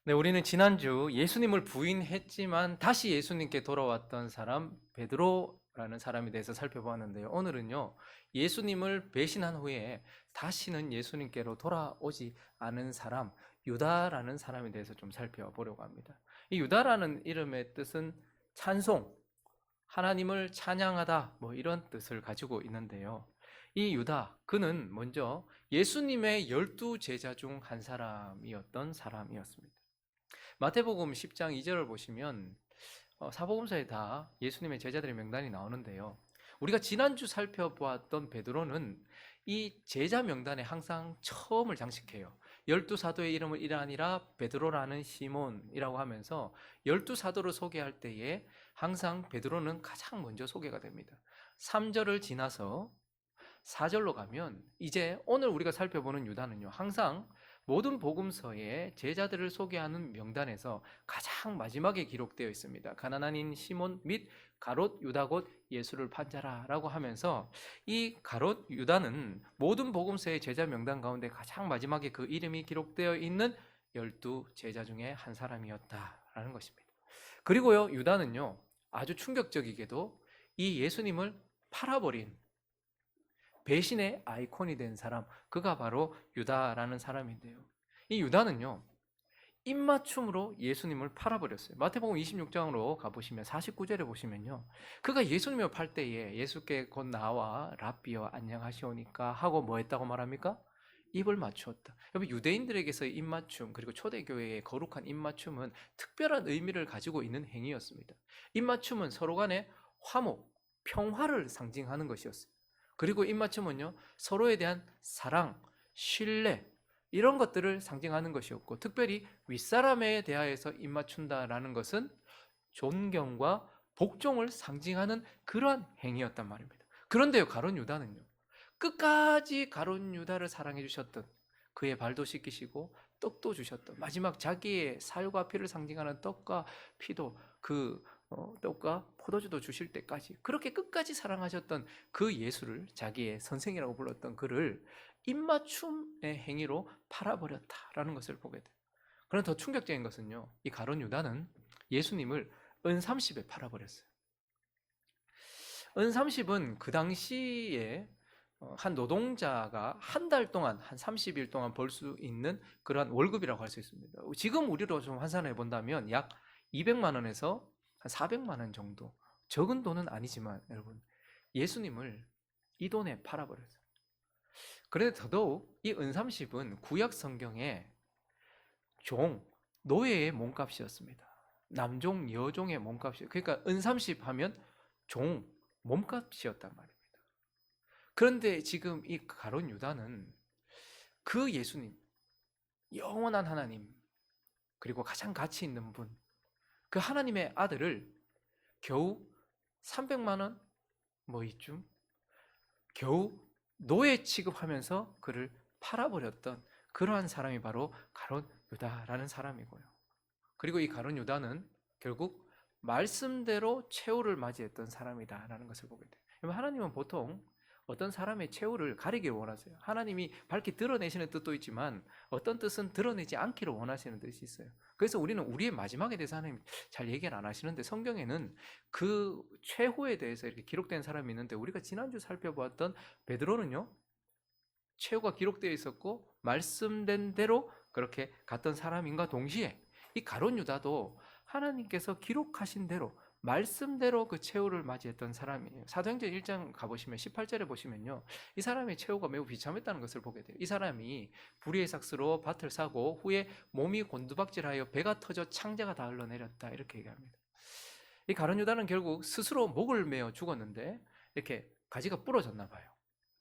네, 우리는 지난주 예수님을 부인했지만 다시 예수님께 돌아왔던 사람 베드로라는 사람에 대해서 살펴보았는데요. 오늘은요, 예수님을 배신한 후에 다시는 예수님께로 돌아오지 않은 사람 유다라는 사람에 대해서 좀 살펴보려고 합니다. 이 유다라는 이름의 뜻은 찬송, 하나님을 찬양하다 뭐 이런 뜻을 가지고 있는데요. 이 유다, 그는 먼저 예수님의 12제자 중 한 사람이었던 사람이었습니다. 마태복음 10장 2절을 보시면 사복음서에 다 예수님의 제자들의 명단이 나오는데요. 우리가 지난주 살펴보았던 베드로는 이 제자 명단에 항상 처음을 장식해요. 12사도의 이름을 이라니라 베드로라는 시몬이라고 하면서 12사도를 소개할 때에 항상 베드로는 가장 먼저 소개가 됩니다. 3절을 지나서 4절로 가면 이제 오늘 우리가 살펴보는 유다는요, 항상 모든 복음서에 제자들을 소개하는 명단에서 가장 마지막에 기록되어 있습니다. 가나안인 시몬 및 가롯 유다 곧 예수를 판자라라고 하면서 이 가롯 유다는 모든 복음서의 제자 명단 가운데 가장 마지막에 그 이름이 기록되어 있는 12제자 중에 한 사람이었다라는 것입니다. 그리고요, 유다는요, 아주 충격적이게도 이 예수님을 팔아버린 배신의 아이콘이 된 사람, 그가 바로 유다라는 사람인데요. 이 유다는요, 입맞춤으로 예수님을 팔아버렸어요. 마태복음 26장으로 가보시면 49절에 보시면요, 그가 예수님을 팔 때에 예수께 곧 나와 랍비여 안녕하시오니까 하고 뭐 했다고 말합니까? 입을 맞추었다. 여러분, 유대인들에게서의 입맞춤, 그리고 초대교회의 거룩한 입맞춤은 특별한 의미를 가지고 있는 행위였습니다. 입맞춤은 서로 간의 화목, 평화를 상징하는 것이었어요. 그리고 입맞춤은요, 서로에 대한 사랑, 신뢰, 이런 것들을 상징하는 것이었고, 특별히 윗사람에 대하여서 입맞춘다라는 것은 존경과 복종을 상징하는 그러한 행위였단 말입니다. 그런데요, 가룟 유다는요, 끝까지 가룟 유다를 사랑해 주셨던, 그의 발도 씻기시고 떡도 주셨던, 마지막 자기의 살과 피를 상징하는 떡과 피도, 그 떡과 포도주도 주실 때까지 그렇게 끝까지 사랑하셨던 그 예수를, 자기의 선생이라고 불렀던 그를 입맞춤의 행위로 팔아버렸다라는 것을 보게 돼요. 그런데 더 충격적인 것은요, 이 가룟 유다는 예수님을 은30에 팔아버렸어요. 은30은 그 당시에 한 노동자가 한 달 동안, 한 30일 동안 벌 수 있는 그러한 월급이라고 할 수 있습니다. 지금 우리로 좀 환산해 본다면 약 200만 원에서 한 400만 원 정도, 적은 돈은 아니지만 여러분, 예수님을 이 돈에 팔아버렸어요. 그런데 더더욱 이 은30은 구약 성경에 종, 노예의 몸값이었습니다. 남종, 여종의 몸값이에요. 그러니까 은30 하면 종, 몸값이었단 말입니다. 그런데 지금 이 가룟 유다는 그 예수님, 영원한 하나님, 그리고 가장 가치 있는 분, 그 하나님의 아들을 겨우 300만 원 뭐 이쯤 겨우 노예 취급하면서 그를 팔아버렸던 그러한 사람이 바로 가룟 유다라는 사람이고요. 그리고 이 가룟 유다는 결국 말씀대로 최후를 맞이했던 사람이다라는 것을 보게 돼요. 하나님은 보통 어떤 사람의 최후를 가리기를 원하세요. 하나님이 밝히 드러내시는 뜻도 있지만 어떤 뜻은 드러내지 않기를 원하시는 뜻이 있어요. 그래서 우리는 우리의 마지막에 대해서 하나님 잘 얘기를 안 하시는데, 성경에는 그 최후에 대해서 이렇게 기록된 사람이 있는데, 우리가 지난주 살펴보았던 베드로는요, 최후가 기록되어 있었고 말씀된 대로 그렇게 갔던 사람인가 동시에 이 가룟 유다도 하나님께서 기록하신 대로 말씀대로 그 최후를 맞이했던 사람이에요. 사도행전 1장 가보시면 18절에 보시면요, 이 사람의 최후가 매우 비참했다는 것을 보게 돼요. 이 사람이 불의의 삭스로 밭을 사고 후에 몸이 곤두박질하여 배가 터져 창자가 다 흘러내렸다, 이렇게 얘기합니다. 이 가룟 유다는 결국 스스로 목을 메어 죽었는데 이렇게 가지가 부러졌나 봐요.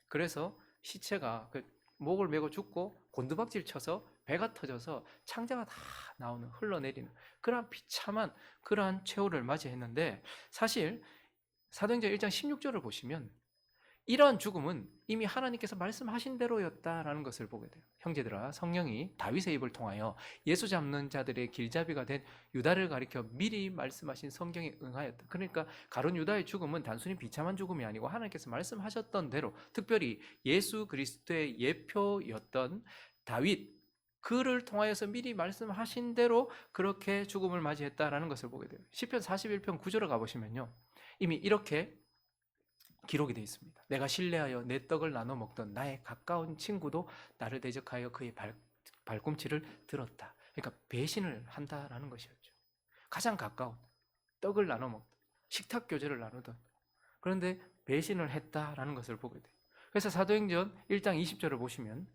그래서 시체가 그 목을 메고 죽고 곤두박질 쳐서 배가 터져서 창자가 다 나오는, 흘러내리는 그러한 비참한 그러한 최후를 맞이했는데, 사실 사도행전 1장 16절을 보시면 이러한 죽음은 이미 하나님께서 말씀하신 대로였다라는 것을 보게 돼요. 형제들아, 성령이 다윗의 입을 통하여 예수 잡는 자들의 길잡이가 된 유다를 가리켜 미리 말씀하신 성경에 응하였다. 그러니까 가룟 유다의 죽음은 단순히 비참한 죽음이 아니고 하나님께서 말씀하셨던 대로, 특별히 예수 그리스도의 예표였던 다윗, 그를 통하여서 미리 말씀하신 대로 그렇게 죽음을 맞이했다라는 것을 보게 돼요. 시편 41편 9절을 가보시면요, 이미 이렇게 기록이 되어 있습니다. 내가 신뢰하여 내 떡을 나눠 먹던 나의 가까운 친구도 나를 대적하여 그의 발꿈치를 들었다. 그러니까 배신을 한다라는 것이었죠. 가장 가까운 떡을 나눠 먹던, 식탁 교제를 나누던, 그런데 배신을 했다라는 것을 보게 돼요. 그래서 사도행전 1장 20절을 보시면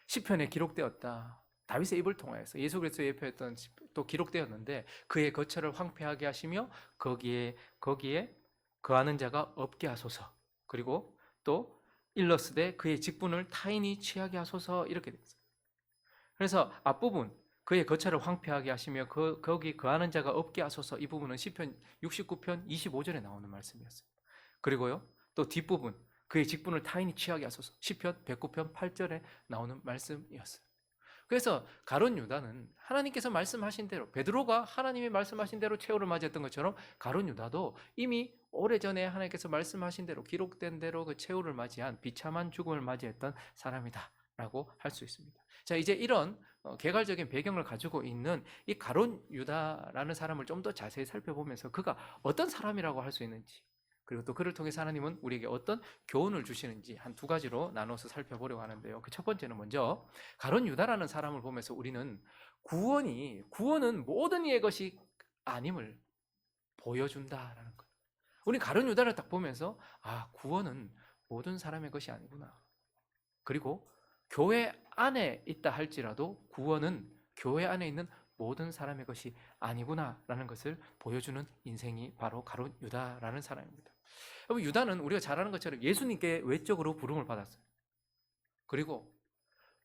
시편에 기록되었다. 다윗의 입을 통하여서 예수 그리스도의 예표였던 또 기록되었는데, 그의 거처를 황폐하게 하시며 거기에 거하는 자가 없게 하소서. 그리고 또 일러스되 그의 직분을 타인이 취하게 하소서, 이렇게 되어 있어요. 그래서 앞부분 그의 거처를 황폐하게 하시며 거기 거하는 자가 없게 하소서, 이 부분은 시편 69편 25절에 나오는 말씀이었어요. 그리고요, 또 뒷부분 그의 직분을 타인이 취하게 하소서, 시편 109편 8절에 나오는 말씀이었어요. 그래서 가룟 유다는 하나님께서 말씀하신 대로, 베드로가 하나님이 말씀하신 대로 최후를 맞이했던 것처럼 가룟 유다도 이미 오래전에 하나님께서 말씀하신 대로, 기록된 대로 그 최후를 맞이한 비참한 죽음을 맞이했던 사람이다 라고 할 수 있습니다. 자, 이제 이런 개괄적인 배경을 가지고 있는 이 가룟 유다라는 사람을 좀 더 자세히 살펴보면서 그가 어떤 사람이라고 할 수 있는지, 그리고 또 그를 통해서 하나님은 우리에게 어떤 교훈을 주시는지 한 두 가지로 나눠서 살펴보려고 하는데요. 그 첫 번째는 먼저 가룟 유다라는 사람을 보면서 우리는 구원은 모든 이의 것이 아님을 보여준다라는 거예요. 우리 가룟 유다를 딱 보면서 구원은 모든 사람의 것이 아니구나. 그리고 교회 안에 있다 할지라도 구원은 교회 안에 있는 모든 사람의 것이 아니구나라는 것을 보여주는 인생이 바로 가룟 유다라는 사람입니다. 여러분, 유다는 우리가 잘 아는 것처럼 예수님께 외적으로 부름을 받았어요. 그리고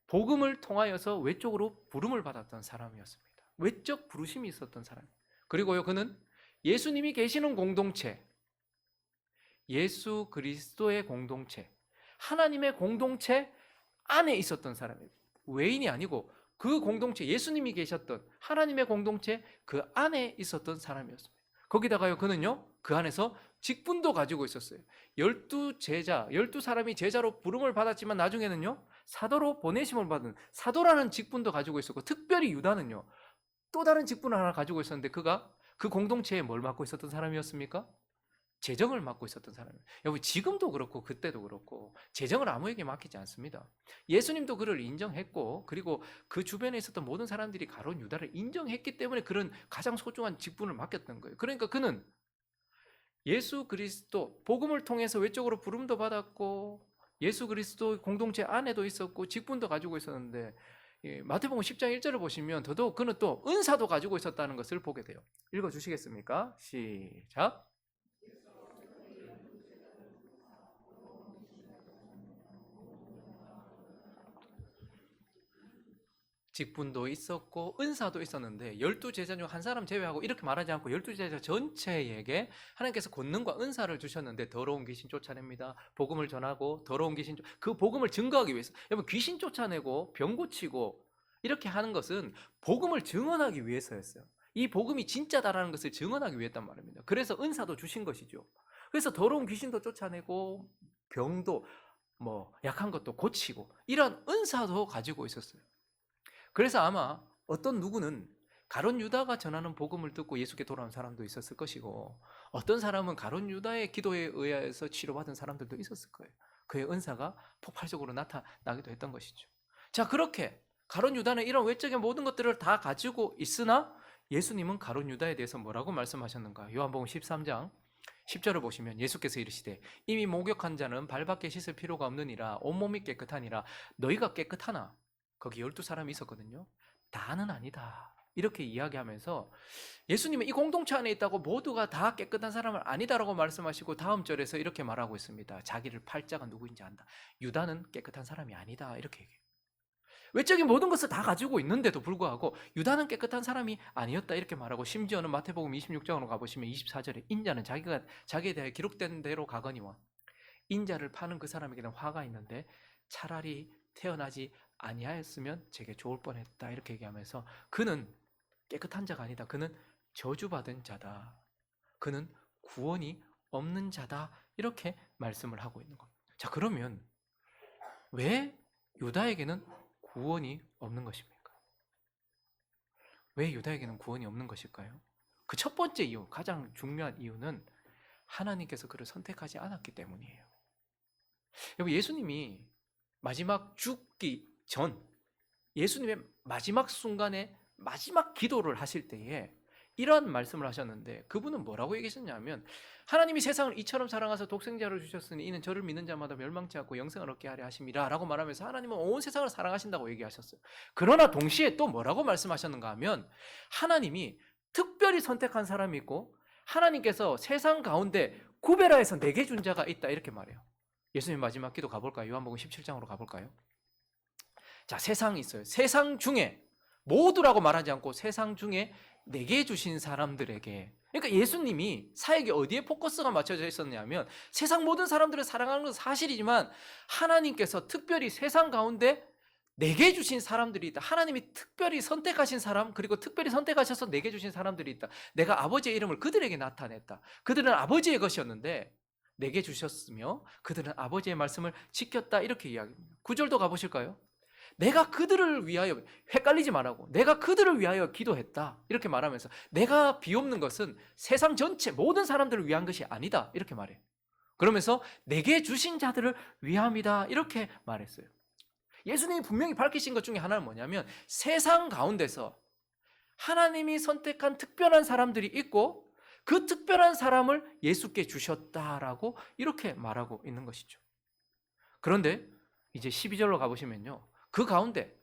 복음을 통하여서 외적으로 부름을 받았던 사람이었습니다. 외적 부르심이 있었던 사람. 그리고요, 그는 예수님이 계시는 공동체, 예수 그리스도의 공동체, 하나님의 공동체 안에 있었던 사람이에요. 외인이 아니고 그 공동체, 예수님이 계셨던 하나님의 공동체 그 안에 있었던 사람이었습니다. 거기다가요, 그는요, 그 안에서 직분도 가지고 있었어요. 12사람이 제자로 부름을 받았지만 나중에는요, 사도로 보내심을 받은 사도라는 직분도 가지고 있었고, 특별히 유다는요, 또 다른 직분을 하나 가지고 있었는데, 그가 그 공동체에 뭘 맡고 있었던 사람이었습니까? 재정을 맡고 있었던 사람이에요. 여러분, 지금도 그렇고 그때도 그렇고 재정을 아무에게 맡기지 않습니다. 예수님도 그를 인정했고, 그리고 그 주변에 있었던 모든 사람들이 가룟 유다를 인정했기 때문에 그런 가장 소중한 직분을 맡겼던 거예요. 그러니까 그는 예수 그리스도 복음을 통해서 외적으로 부름도 받았고, 예수 그리스도 공동체 안에도 있었고 직분도 가지고 있었는데, 마태복음 10장 1절을 보시면 더더욱 그는 또 은사도 가지고 있었다는 것을 보게 돼요. 읽어주시겠습니까? 시작. 직분도 있었고 은사도 있었는데 12제자 중 한 사람 제외하고 이렇게 말하지 않고 12제자 전체에게 하나님께서 권능과 은사를 주셨는데, 더러운 귀신 쫓아냅니다. 복음을 전하고 더러운 귀신, 그 복음을 증거하기 위해서. 여러분, 귀신 쫓아내고 병 고치고 이렇게 하는 것은 복음을 증언하기 위해서였어요. 이 복음이 진짜다라는 것을 증언하기 위했단 말입니다. 그래서 은사도 주신 것이죠. 그래서 더러운 귀신도 쫓아내고 병도 약한 것도 고치고 이런 은사도 가지고 있었어요. 그래서 아마 어떤 누구는 가룟 유다가 전하는 복음을 듣고 예수께 돌아온 사람도 있었을 것이고, 어떤 사람은 가룟 유다의 기도에 의해서 치료받은 사람들도 있었을 거예요. 그의 은사가 폭발적으로 나타나기도 했던 것이죠. 자, 그렇게 가룟 유다는 이런 외적인 모든 것들을 다 가지고 있으나 예수님은 가룟 유다에 대해서 뭐라고 말씀하셨는가? 요한복음 13장 10절을 보시면 예수께서 이르시되 이미 목욕한 자는 발밖에 씻을 필요가 없느니라 온몸이 깨끗하니라. 너희가 깨끗하나? 거기 12사람이 있었거든요. 다는 아니다, 이렇게 이야기하면서 예수님은 이 공동체 안에 있다고 모두가 다 깨끗한 사람은 아니다라고 말씀하시고, 다음 절에서 이렇게 말하고 있습니다. 자기를 팔 자가 누구인지 안다. 유다는 깨끗한 사람이 아니다, 이렇게 얘기해요. 외적인 모든 것을 다 가지고 있는데도 불구하고 유다는 깨끗한 사람이 아니었다, 이렇게 말하고, 심지어는 마태복음 26장으로 가보시면 24절에 인자는 자기에 대해 기록된 대로 가거니와 인자를 파는 그 사람에게는 화가 있는데 차라리 태어나지 아니하였으면 제게 좋을 뻔했다, 이렇게 얘기하면서 그는 깨끗한 자가 아니다, 그는 저주받은 자다, 그는 구원이 없는 자다, 이렇게 말씀을 하고 있는 겁니다. 자, 그러면 왜 유다에게는 구원이 없는 것입니까? 왜 유다에게는 구원이 없는 것일까요? 그 첫 번째 이유, 가장 중요한 이유는 하나님께서 그를 선택하지 않았기 때문이에요. 여러분, 예수님이 마지막 죽기 전, 예수님의 마지막 순간에 마지막 기도를 하실 때에 이러한 말씀을 하셨는데, 그분은 뭐라고 얘기하셨냐면, 하나님이 세상을 이처럼 사랑하사 독생자를 주셨으니 이는 저를 믿는 자마다 멸망치 않고 영생을 얻게 하려 하심이라 라고 말하면서 하나님은 온 세상을 사랑하신다고 얘기하셨어요. 그러나 동시에 또 뭐라고 말씀하셨는가 하면, 하나님이 특별히 선택한 사람이 있고 하나님께서 세상 가운데 구별하여서 내게 준 자가 있다, 이렇게 말해요. 예수님 마지막 기도 가볼까요? 요한복음 17장으로 가볼까요? 자, 세상이 있어요. 세상 중에, 모두라고 말하지 않고 세상 중에 내게 주신 사람들에게, 그러니까 예수님이 사역이 어디에 포커스가 맞춰져 있었냐면, 세상 모든 사람들을 사랑하는 것은 사실이지만 하나님께서 특별히 세상 가운데 내게 주신 사람들이 있다. 하나님이 특별히 선택하신 사람, 그리고 특별히 선택하셔서 내게 주신 사람들이 있다. 내가 아버지의 이름을 그들에게 나타냈다. 그들은 아버지의 것이었는데 내게 주셨으며 그들은 아버지의 말씀을 지켰다, 이렇게 이야기합니다. 9절도 가보실까요? 내가 그들을 위하여, 헷갈리지 말라고, 내가 그들을 위하여 기도했다, 이렇게 말하면서 내가 비옵는 것은 세상 전체 모든 사람들을 위한 것이 아니다, 이렇게 말해요. 그러면서 내게 주신 자들을 위함이다, 이렇게 말했어요. 예수님이 분명히 밝히신 것 중에 하나는 뭐냐면, 세상 가운데서 하나님이 선택한 특별한 사람들이 있고 그 특별한 사람을 예수께 주셨다라고 이렇게 말하고 있는 것이죠. 그런데 이제 12절로 가보시면요, 그 가운데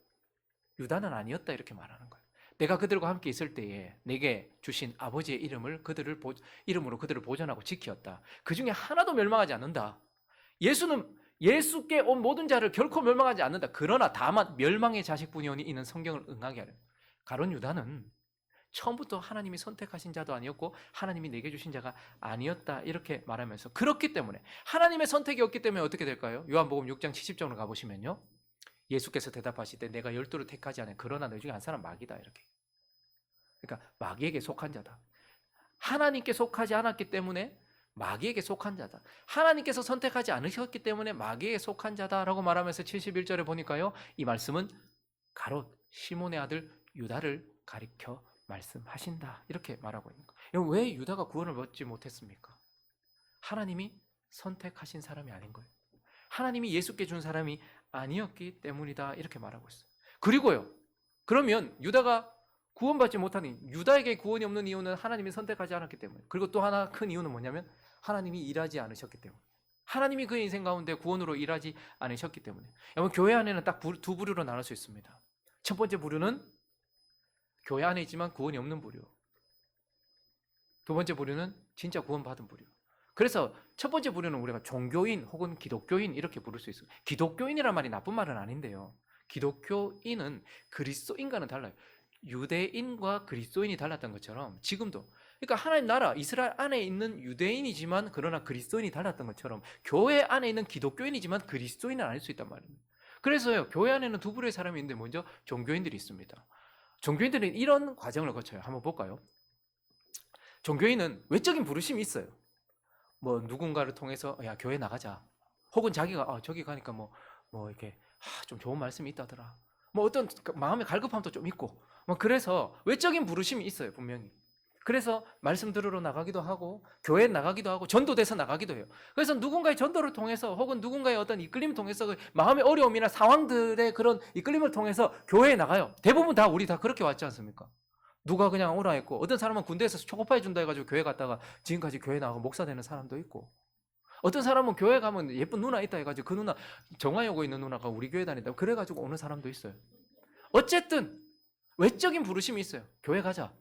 유다는 아니었다, 이렇게 말하는 거예요. 내가 그들과 함께 있을 때에 내게 주신 아버지의 이름으로 그들을 보존하고 지켰다. 그 중에 하나도 멸망하지 않는다. 예수께 온 모든 자를 결코 멸망하지 않는다. 그러나 다만 멸망의 자식뿐이오니 이는 성경을 응하게 하려. 가론 유다는 처음부터 하나님이 선택하신 자도 아니었고 하나님이 내게 주신 자가 아니었다, 이렇게 말하면서, 그렇기 때문에 하나님의 선택이 없기 때문에 어떻게 될까요? 요한복음 6장 70절로 가보시면요, 예수께서 대답하실 때 내가 12를 택하지 않아 그러나 너 중에 한 사람 마귀다, 이렇게. 그러니까 마귀에게 속한 자다. 하나님께 속하지 않았기 때문에 마귀에게 속한 자다. 하나님께서 선택하지 않으셨기 때문에 마귀에게 속한 자다라고 말하면서 71절에 보니까요, 이 말씀은 가롯 시몬의 아들 유다를 가리켜 말씀하신다, 이렇게 말하고 있는 거예요. 왜 유다가 구원을 얻지 못했습니까? 하나님이 선택하신 사람이 아닌 거예요. 하나님이 예수께 준 사람이 아니었기 때문이다, 이렇게 말하고 있어요. 그리고요, 그러면 유다가 구원받지 못하는, 유다에게 구원이 없는 이유는 하나님이 선택하지 않았기 때문에, 그리고 또 하나 큰 이유는 뭐냐면 하나님이 일하지 않으셨기 때문에, 하나님이 그의 인생 가운데 구원으로 일하지 않으셨기 때문에. 여러분, 교회 안에는 딱 두 부류로 나눌 수 있습니다. 첫 번째 부류는 교회 안에 있지만 구원이 없는 부류, 두 번째 부류는 진짜 구원받은 부류. 그래서 첫 번째 부류는 우리가 종교인 혹은 기독교인 이렇게 부를 수 있어요. 기독교인이란 말이 나쁜 말은 아닌데요, 기독교인은 그리스도인과는 달라요. 유대인과 그리스도인이 달랐던 것처럼 지금도, 그러니까 하나님 나라 이스라엘 안에 있는 유대인이지만 그러나 그리스도인이 달랐던 것처럼 교회 안에 있는 기독교인이지만 그리스도인은 아닐 수 있단 말입니다. 그래서요, 교회 안에는 두 부류의 사람이 있는데 먼저 종교인들이 있습니다. 종교인들은 이런 과정을 거쳐요. 한번 볼까요? 종교인은 외적인 부르심이 있어요. 뭐 누군가를 통해서 야 교회 나가자, 혹은 자기가 저기 가니까 뭐 이렇게 좀 좋은 말씀이 있다더라, 뭐 어떤 마음의 갈급함도 좀 있고, 뭐 그래서 외적인 부르심이 있어요, 분명히. 그래서 말씀 들으러 나가기도 하고 교회에 나가기도 하고 전도돼서 나가기도 해요. 그래서 누군가의 전도를 통해서 혹은 누군가의 어떤 이끌림을 통해서 그 마음의 어려움이나 상황들의 그런 이끌림을 통해서 교회에 나가요. 대부분 다 우리 다 그렇게 왔지 않습니까? 누가 그냥 오라 했고, 어떤 사람은 군대에서 초코파이 준다 해가지고 교회 갔다가 지금까지 교회 나가고 목사 되는 사람도 있고, 어떤 사람은 교회 가면 예쁜 누나 있다 해가지고 그 누나, 정화에 오고 있는 누나가 우리 교회 다닌다고 그래가지고 오는 사람도 있어요. 어쨌든 외적인 부르심이 있어요. 교회 가자,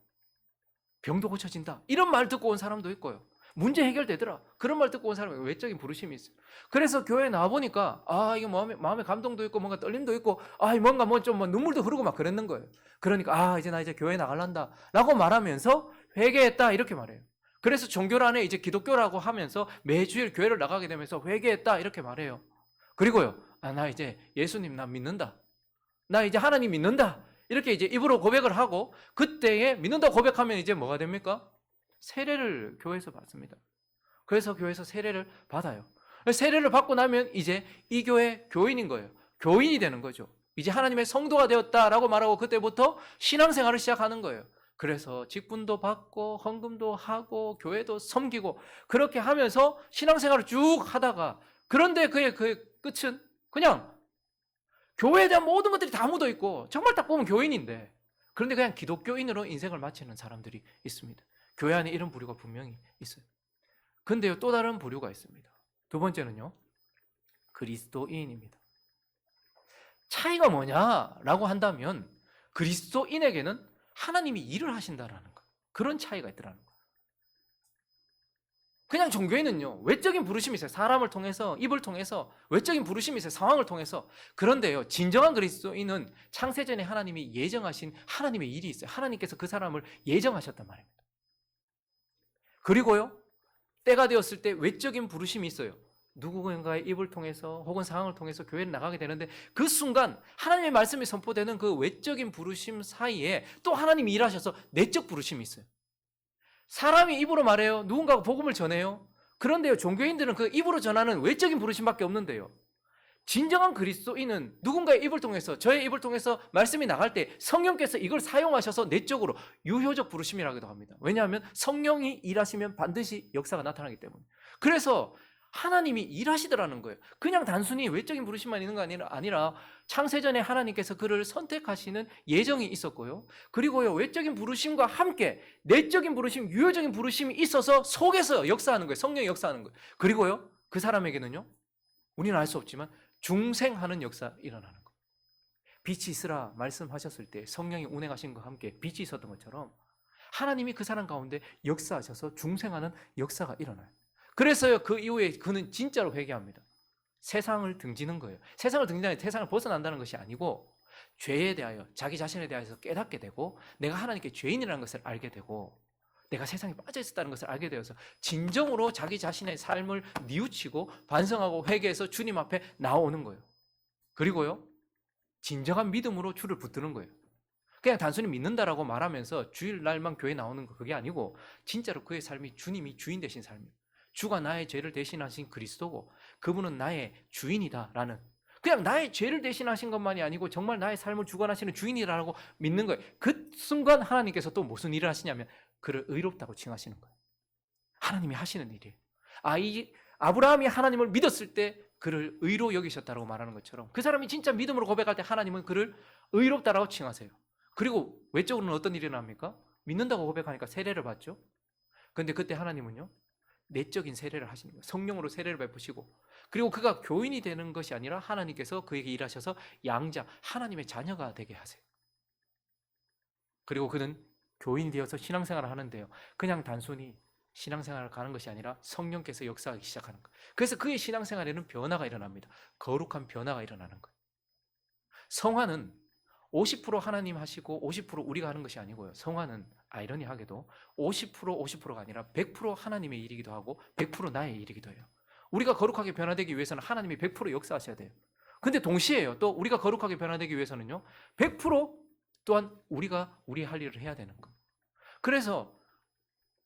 병도 고쳐진다, 이런 말 듣고 온 사람도 있고요. 문제 해결되더라, 그런 말 듣고 온 사람이 외적인 부르심이 있어요. 그래서 교회에 나와보니까 이게 마음에 감동도 있고 뭔가 떨림도 있고 뭔가 좀 눈물도 흐르고 막 그랬는 거예요. 그러니까 이제 나 이제 교회 나갈란다 라고 말하면서 회개했다, 이렇게 말해요. 그래서 종교 안에 이제 기독교라고 하면서 매주일 교회를 나가게 되면서 회개했다, 이렇게 말해요. 그리고요, 나 이제 예수님 나 믿는다, 나 이제 하나님 믿는다, 이렇게 이제 입으로 고백을 하고, 그때에 믿는다 고백하면 이제 뭐가 됩니까? 세례를 교회에서 받습니다. 그래서 교회에서 세례를 받아요. 세례를 받고 나면 이제 이 교회 교인인 거예요. 교인이 되는 거죠. 이제 하나님의 성도가 되었다라고 말하고 그때부터 신앙생활을 시작하는 거예요. 그래서 직분도 받고 헌금도 하고 교회도 섬기고 그렇게 하면서 신앙생활을 쭉 하다가, 그런데 그의 끝은 그냥 교회에 대한 모든 것들이 다 묻어 있고 정말 딱 보면 교인인데, 그런데 그냥 기독교인으로 인생을 마치는 사람들이 있습니다. 교회 안에 이런 부류가 분명히 있어요. 근데요, 또 다른 부류가 있습니다. 두 번째는요, 그리스도인입니다. 차이가 뭐냐라고 한다면 그리스도인에게는 하나님이 일을 하신다라는 거, 그런 차이가 있더라는 거예요. 그냥 종교인은요, 외적인 부르심이 있어요. 사람을 통해서, 입을 통해서 외적인 부르심이 있어요. 상황을 통해서. 그런데요, 진정한 그리스도인은 창세전에 하나님이 예정하신 하나님의 일이 있어요. 하나님께서 그 사람을 예정하셨단 말입니다. 그리고요, 때가 되었을 때 외적인 부르심이 있어요. 누군가의 입을 통해서 혹은 상황을 통해서 교회를 나가게 되는데, 그 순간 하나님의 말씀이 선포되는 그 외적인 부르심 사이에 또 하나님이 일하셔서 내적 부르심이 있어요. 사람이 입으로 말해요. 누군가가 복음을 전해요. 그런데요, 종교인들은 그 입으로 전하는 외적인 부르심밖에 없는데요, 진정한 그리스도인은 누군가의 입을 통해서, 저의 입을 통해서 말씀이 나갈 때 성령께서 이걸 사용하셔서 내적으로 유효적 부르심이라고도 합니다. 왜냐하면 성령이 일하시면 반드시 역사가 나타나기 때문에. 그래서 하나님이 일하시더라는 거예요. 그냥 단순히 외적인 부르심만 있는 거 아니라 창세전에 하나님께서 그를 선택하시는 예정이 있었고요. 그리고요, 외적인 부르심과 함께 내적인 부르심, 유효적인 부르심이 있어서 속에서 역사하는 거예요. 성령이 역사하는 거예요. 그리고요, 그 사람에게는요, 우리는 알 수 없지만 중생하는 역사 일어나는 거예요. 빛이 있으라 말씀하셨을 때 성령이 운행하신 것과 함께 빛이 있었던 것처럼 하나님이 그 사람 가운데 역사하셔서 중생하는 역사가 일어나요. 그래서요, 그 이후에 그는 진짜로 회개합니다. 세상을 등지는 거예요. 세상을 등지는 게 세상을 벗어난다는 것이 아니고 죄에 대하여, 자기 자신에 대해서 깨닫게 되고 내가 하나님께 죄인이라는 것을 알게 되고 내가 세상에 빠져 있었다는 것을 알게 되어서 진정으로 자기 자신의 삶을 뉘우치고 반성하고 회개해서 주님 앞에 나오는 거예요. 그리고요, 진정한 믿음으로 주를 붙드는 거예요. 그냥 단순히 믿는다라고 말하면서 주일날만 교회 나오는 거, 그게 아니고 진짜로 그의 삶이 주님이 주인 되신 삶이에요. 주가 나의 죄를 대신하신 그리스도고 그분은 나의 주인이다라는, 그냥 나의 죄를 대신하신 것만이 아니고 정말 나의 삶을 주관하시는 주인이라고 믿는 거예요. 그 순간 하나님께서 또 무슨 일을 하시냐면 그를 의롭다고 칭하시는 거예요. 하나님이 하시는 일이에요. 아브라함이 하나님을 믿었을 때 그를 의로 여기셨다고 말하는 것처럼 그 사람이 진짜 믿음으로 고백할 때 하나님은 그를 의롭다라고 칭하세요. 그리고 외적으로는 어떤 일이 납니까? 믿는다고 고백하니까 세례를 받죠. 그런데 그때 하나님은요, 내적인 세례를 하시는 거예요. 성령으로 세례를 베푸시고, 그리고 그가 교인이 되는 것이 아니라 하나님께서 그에게 일하셔서 양자, 하나님의 자녀가 되게 하세요. 그리고 그는 교인이 되어서 신앙생활을 하는데요, 그냥 단순히 신앙생활을 가는 것이 아니라 성령께서 역사하기 시작하는 거예요. 그래서 그의 신앙생활에는 변화가 일어납니다. 거룩한 변화가 일어나는 거예요. 성화는 50% 하나님 하시고 50% 우리가 하는 것이 아니고요, 성화는 아이러니하게도 50%가 아니라 100% 하나님의 일이기도 하고 100% 나의 일이기도 해요. 우리가 거룩하게 변화되기 위해서는 하나님이 100% 역사하셔야 돼요. 근데 동시에요, 또 우리가 거룩하게 변화되기 위해서는요, 100% 또한 우리가 우리 할 일을 해야 되는 거예요. 그래서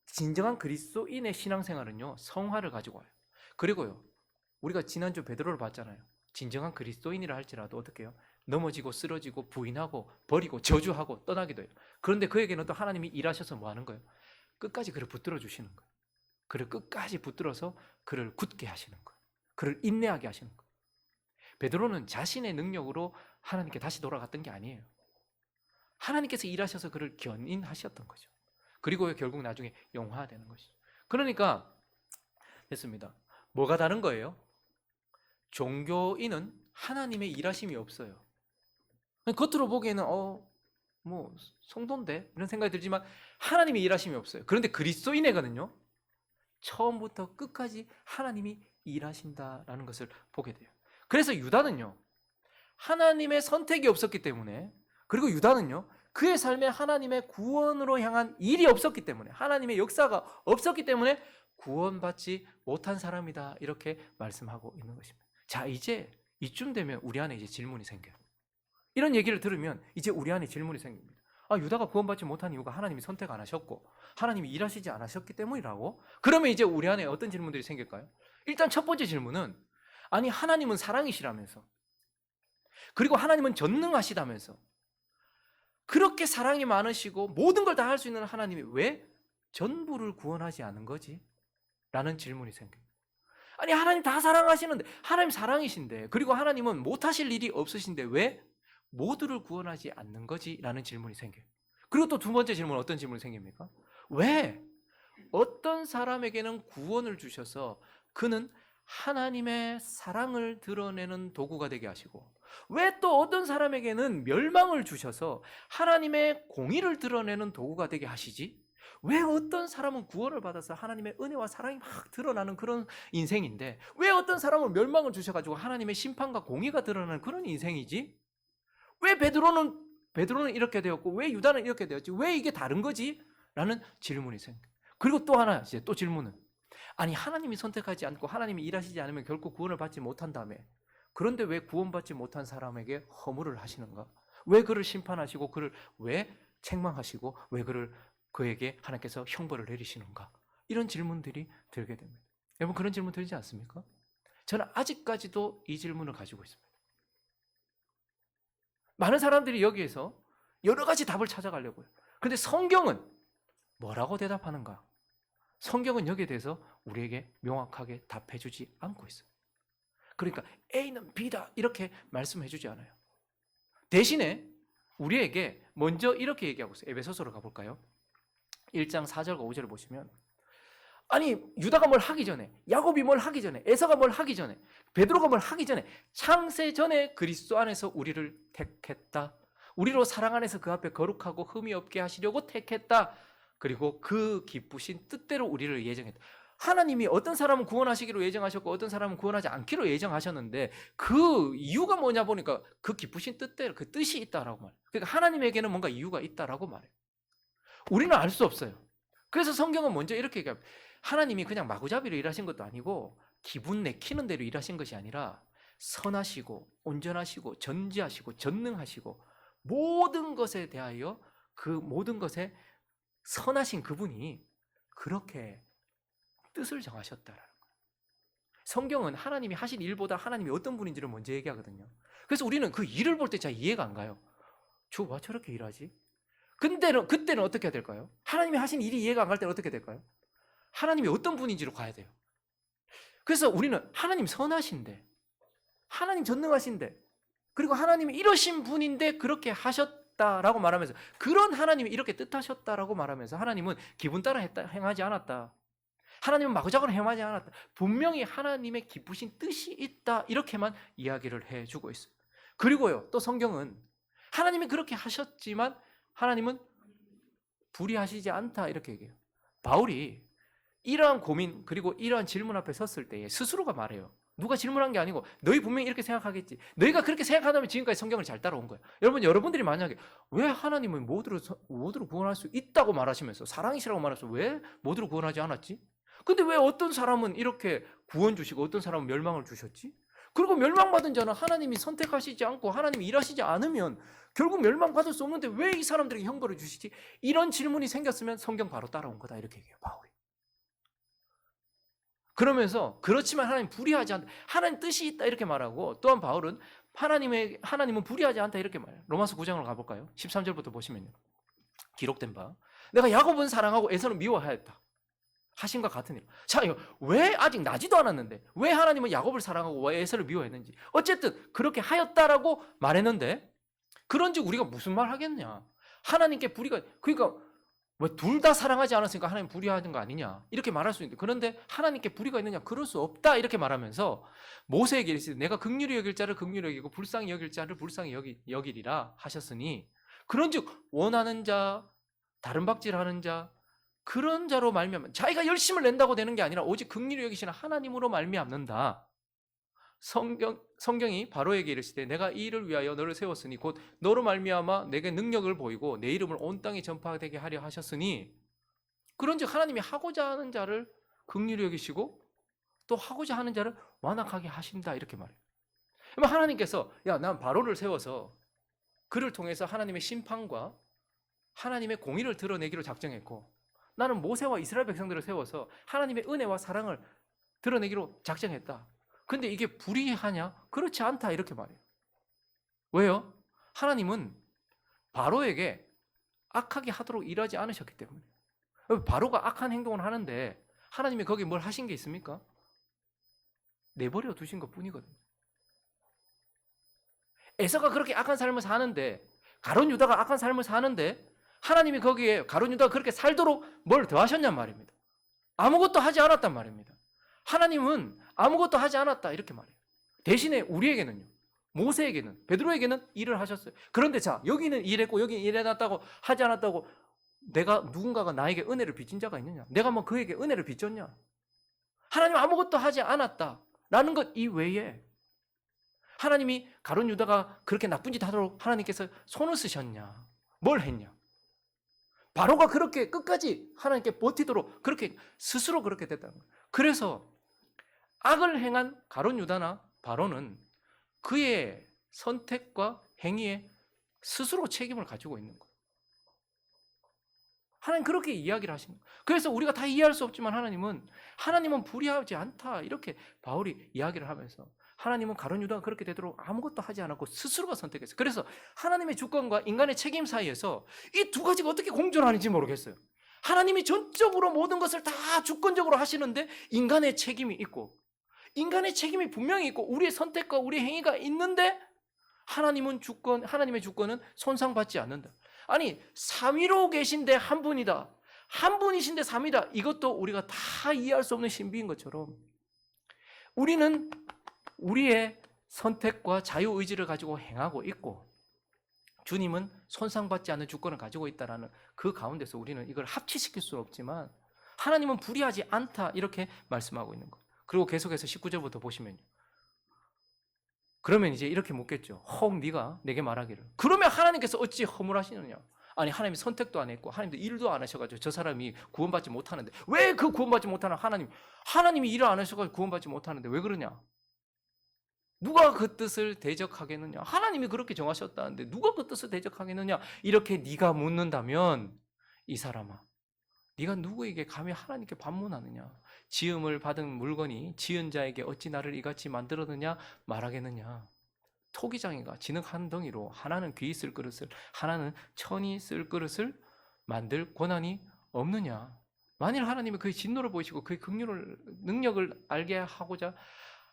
진정한 그리스도인의 신앙생활은요, 성화를 가지고 와요. 그리고요, 우리가 지난주 베드로를 봤잖아요. 진정한 그리스도인이라 할지라도 어떻게 해요? 넘어지고 쓰러지고 부인하고 버리고 저주하고 떠나기도 해요. 그런데 그에게는 또 하나님이 일하셔서 뭐 하는 거예요? 끝까지 그를 붙들어 주시는 거예요. 그를 끝까지 붙들어서 그를 굳게 하시는 거예요. 그를 인내하게 하시는 거예요. 베드로는 자신의 능력으로 하나님께 다시 돌아갔던 게 아니에요. 하나님께서 일하셔서 그를 견인하셨던 거죠. 그리고 결국 나중에 영화되는 것이죠. 그러니까 됐습니다. 뭐가 다른 거예요? 종교인은 하나님의 일하심이 없어요. 겉으로 보기에는 뭐 성도인데 이런 생각이 들지만 하나님의 일하심이 없어요. 그런데 그리스도인에게는요, 처음부터 끝까지 하나님이 일하신다라는 것을 보게 돼요. 그래서 유다는요, 하나님의 선택이 없었기 때문에, 그리고 유다는요, 그의 삶에 하나님의 구원으로 향한 일이 없었기 때문에, 하나님의 역사가 없었기 때문에 구원받지 못한 사람이다, 이렇게 말씀하고 있는 것입니다. 자, 이제 이쯤 되면 우리 안에 이제 질문이 생겨요. 이런 얘기를 들으면 이제 우리 안에 질문이 생깁니다. 유다가 구원받지 못한 이유가 하나님이 선택 안 하셨고 하나님이 일하시지 않으셨기 때문이라고? 그러면 이제 우리 안에 어떤 질문들이 생길까요? 일단 첫 번째 질문은, 아니 하나님은 사랑이시라면서 그리고 하나님은 전능하시다면서 그렇게 사랑이 많으시고 모든 걸 다 할 수 있는 하나님이 왜 전부를 구원하지 않은 거지? 라는 질문이 생겨요. 아니 하나님 다 사랑하시는데, 하나님 사랑이신데, 그리고 하나님은 못하실 일이 없으신데 왜 모두를 구원하지 않는 거지? 라는 질문이 생겨요. 그리고 또 두 번째 질문, 어떤 질문이 생깁니까? 왜 어떤 사람에게는 구원을 주셔서 그는 하나님의 사랑을 드러내는 도구가 되게 하시고, 왜 또 어떤 사람에게는 멸망을 주셔서 하나님의 공의를 드러내는 도구가 되게 하시지? 왜 어떤 사람은 구원을 받아서 하나님의 은혜와 사랑이 막 드러나는 그런 인생인데, 왜 어떤 사람은 멸망을 주셔가지고 하나님의 심판과 공의가 드러나는 그런 인생이지? 왜 베드로는 이렇게 되었고 왜 유다는 이렇게 되었지? 왜 이게 다른 거지? 라는 질문이 생겨요. 그리고 또 하나, 이제 또 질문은, 아니 하나님이 선택하지 않고 하나님이 일하시지 않으면 결코 구원을 받지 못한다며, 그런데 왜 구원받지 못한 사람에게 허물을 하시는가? 왜 그를 심판하시고 그를 왜 책망하시고 왜 그에게 하나님께서 형벌을 내리시는가? 이런 질문들이 들게 됩니다. 여러분, 그런 질문 들지 않습니까? 저는 아직까지도 이 질문을 가지고 있습니다. 많은 사람들이 여기에서 여러 가지 답을 찾아가려고요. 그런데 성경은 뭐라고 대답하는가? 성경은 여기에 대해서 우리에게 명확하게 답해주지 않고 있어요. 그러니까 A는 B다 이렇게 말씀해주지 않아요. 대신에 우리에게 먼저 이렇게 얘기하고 있어요. 에베소서로 가볼까요? 1장 4절과 5절을 보시면, 아니 유다가 뭘 하기 전에, 야곱이 뭘 하기 전에, 에서가 뭘 하기 전에, 베드로가 뭘 하기 전에 창세 전에 그리스도 안에서 우리를 택했다. 우리로 사랑 안에서 그 앞에 거룩하고 흠이 없게 하시려고 택했다. 그리고 그 기쁘신 뜻대로 우리를 예정했다. 하나님이 어떤 사람은 구원하시기로 예정하셨고 어떤 사람은 구원하지 않기로 예정하셨는데, 그 이유가 뭐냐 보니까 그 기쁘신 뜻대로 그 뜻이 있다라고 말해요. 그러니까 하나님에게는 뭔가 이유가 있다라고 말해요. 우리는 알 수 없어요. 그래서 성경은 먼저 이렇게 얘기합니다. 하나님이 그냥 마구잡이로 일하신 것도 아니고 기분 내키는 대로 일하신 것이 아니라 선하시고 온전하시고 전지하시고 전능하시고 모든 것에 대하여 그 모든 것에 선하신 그분이 그렇게 뜻을 정하셨다라는 거예요. 성경은 하나님이 하신 일보다 하나님이 어떤 분인지를 먼저 얘기하거든요. 그래서 우리는 그 일을 볼 때 잘 이해가 안 가요. 왜 저렇게 일하지? 그때는 어떻게 해야 될까요? 하나님이 하신 일이 이해가 안 갈 때는 어떻게 될까요? 하나님이 어떤 분인지로 가야 돼요. 그래서 우리는 하나님 선하신데, 하나님 전능하신데, 그리고 하나님이 이러신 분인데 그렇게 하셨다라고 말하면서, 그런 하나님이 이렇게 뜻하셨다라고 말하면서 하나님은 기분 따라 행하지 않았다. 하나님은 마구잡이로 행하지 않았다. 분명히 하나님의 기쁘신 뜻이 있다. 이렇게만 이야기를 해주고 있어요. 그리고요, 또 성경은 하나님이 그렇게 하셨지만 하나님은 불의하시지 않다 이렇게 얘기해요. 바울이 이러한 고민 그리고 이러한 질문 앞에 섰을 때에 스스로가 말해요. 누가 질문한 게 아니고 너희 분명히 이렇게 생각하겠지. 너희가 그렇게 생각하다면 지금까지 성경을 잘 따라온 거야. 여러분들이 만약에 왜 하나님은 모두를 구원할 수 있다고 말하시면서 사랑이시라고 말해서 왜 모두를 구원하지 않았지? 근데 왜 어떤 사람은 이렇게 구원 주시고 어떤 사람은 멸망을 주셨지? 그리고 멸망받은 자는 하나님이 선택하시지 않고 하나님이 일하시지 않으면 결국 멸망받을 수 없는데 왜 이 사람들에게 형벌을 주시지? 이런 질문이 생겼으면 성경 바로 따라온 거다 이렇게 얘기해요, 바울이. 그러면서 그렇지만 하나님 불의하지 않다, 하나님 뜻이 있다 이렇게 말하고, 또한 바울은 하나님은 불의하지 않다 이렇게 말해요. 로마서 9장으로 가볼까요? 13절부터 보시면요, 기록된 바, 내가 야곱은 사랑하고 에서는 미워하였다 하신과 같은 일. 자, 왜 아직 나지도 않았는데 왜 하나님은 야곱을 사랑하고 왜 에서를 미워했는지, 어쨌든 그렇게 하였다라고 말했는데, 그런즉 우리가 무슨 말 하겠냐? 하나님께 불의가, 그러니까 왜 둘 다 사랑하지 않았으니까 하나님 불의하는 거 아니냐 이렇게 말할 수 있는데, 그런데 하나님께 불의가 있느냐? 그럴 수 없다 이렇게 말하면서 모세에게 이르시되 내가 긍휼히 여길 자를 긍휼히 여기고 불쌍히 여길 자를 불쌍히 여기리라 하셨으니, 그런즉 원하는 자, 다른 박질하는 자, 그런 자로 말미암아 자기가 열심을 낸다고 되는 게 아니라 오직 긍휼히 여기시는 하나님으로 말미암는다. 성경이 바로에게 이르시되 내가 이 일을 위하여 너를 세웠으니 곧 너로 말미암아 내게 능력을 보이고 내 이름을 온 땅에 전파되게 하려 하셨으니, 그런즉 하나님이 하고자 하는 자를 긍휼히 여기시고 또 하고자 하는 자를 완악하게 하신다 이렇게 말해요. 하나님께서 난 바로를 세워서 그를 통해서 하나님의 심판과 하나님의 공의를 드러내기로 작정했고, 나는 모세와 이스라엘 백성들을 세워서 하나님의 은혜와 사랑을 드러내기로 작정했다. 근데 이게 불의하냐? 그렇지 않다 이렇게 말해요. 왜요? 하나님은 바로에게 악하게 하도록 일하지 않으셨기 때문에. 바로가 악한 행동을 하는데 하나님이 거기 뭘 하신 게 있습니까? 내버려 두신 것 뿐이거든요. 에서가 그렇게 악한 삶을 사는데, 가룟 유다가 악한 삶을 사는데 하나님이 거기에 가룟 유다가 그렇게 살도록 뭘 더하셨냔 말입니다. 아무것도 하지 않았단 말입니다. 하나님은 아무것도 하지 않았다 이렇게 말해요. 대신에 우리에게는요, 모세에게는, 베드로에게는 일을 하셨어요. 그런데 자, 여기는 일했고 여기는 일해놨다고 하지 않았다고 누군가가 나에게 은혜를 빚진 자가 있느냐? 내가 뭐 그에게 은혜를 빚졌냐? 하나님 아무것도 하지 않았다라는 것 이외에 하나님이 가룟 유다가 그렇게 나쁜 짓 하도록 하나님께서 손을 쓰셨냐? 뭘 했냐? 바로가 그렇게 끝까지 하나님께 버티도록 그렇게 스스로 그렇게 됐다는 거예요. 그래서 악을 행한 가룟 유다나 바로는 그의 선택과 행위에 스스로 책임을 가지고 있는 거예요. 하나님 그렇게 이야기를 하시는 거예요. 그래서 우리가 다 이해할 수 없지만 하나님은 불의하지 않다 이렇게 바울이 이야기를 하면서 하나님은 가룟 유다가 그렇게 되도록 아무것도 하지 않았고 스스로가 선택했어요. 그래서 하나님의 주권과 인간의 책임 사이에서 이 두 가지가 어떻게 공존하는지 모르겠어요. 하나님이 전적으로 모든 것을 다 주권적으로 하시는데 인간의 책임이 있고, 인간의 책임이 분명히 있고 우리의 선택과 우리의 행위가 있는데 하나님의 주권은 손상받지 않는다. 아니, 삼위로 계신데 한 분이다, 한 분이신데 삼위다, 이것도 우리가 다 이해할 수 없는 신비인 것처럼 우리는 우리의 선택과 자유의지를 가지고 행하고 있고 주님은 손상받지 않는 주권을 가지고 있다는 그 가운데서 우리는 이걸 합치시킬 수 없지만 하나님은 불의하지 않다 이렇게 말씀하고 있는 거예요. 그리고 계속해서 19절부터 보시면요, 그러면 이제 이렇게 묻겠죠. 혹 네가 내게 말하기를 그러면 하나님께서 어찌 허물하시느냐? 아니, 하나님이 선택도 안 했고 하나님도 일도 안 하셔가지고 저 사람이 구원받지 못하는데 왜 그 구원받지 못하는 하나님이 일을 안 하셔가지고 구원받지 못하는데 왜 그러냐? 누가 그 뜻을 대적하겠느냐? 하나님이 그렇게 정하셨다는데 누가 그 뜻을 대적하겠느냐? 이렇게 네가 묻는다면 이 사람아, 네가 누구에게 감히 하나님께 반문하느냐? 지음을 받은 물건이 지은 자에게 어찌 나를 이같이 만들었느냐 말하겠느냐? 토기장이가 진흙 한 덩이로 하나는 귀 쓸 그릇을 하나는 천이 쓸 그릇을 만들 권한이 없느냐? 만일 하나님이 그의 진노를 보이시고 그의 능력을 알게 하고자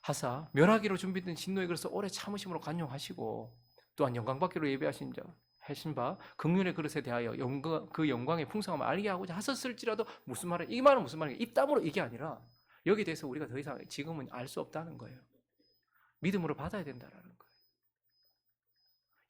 하사 멸하기로 준비된 진노의 그릇을 오래 참으심으로 간용하시고 또한 영광받기로 예배하신 자 하신 바 긍휼의 그릇에 대하여 그 영광의 풍성함을 알게 하고자 하셨을지라도 무슨 말이야? 이 말은 무슨 말이야? 입담으로 이게 아니라 여기에 대해서 우리가 더 이상 지금은 알 수 없다는 거예요. 믿음으로 받아야 된다는 거예요.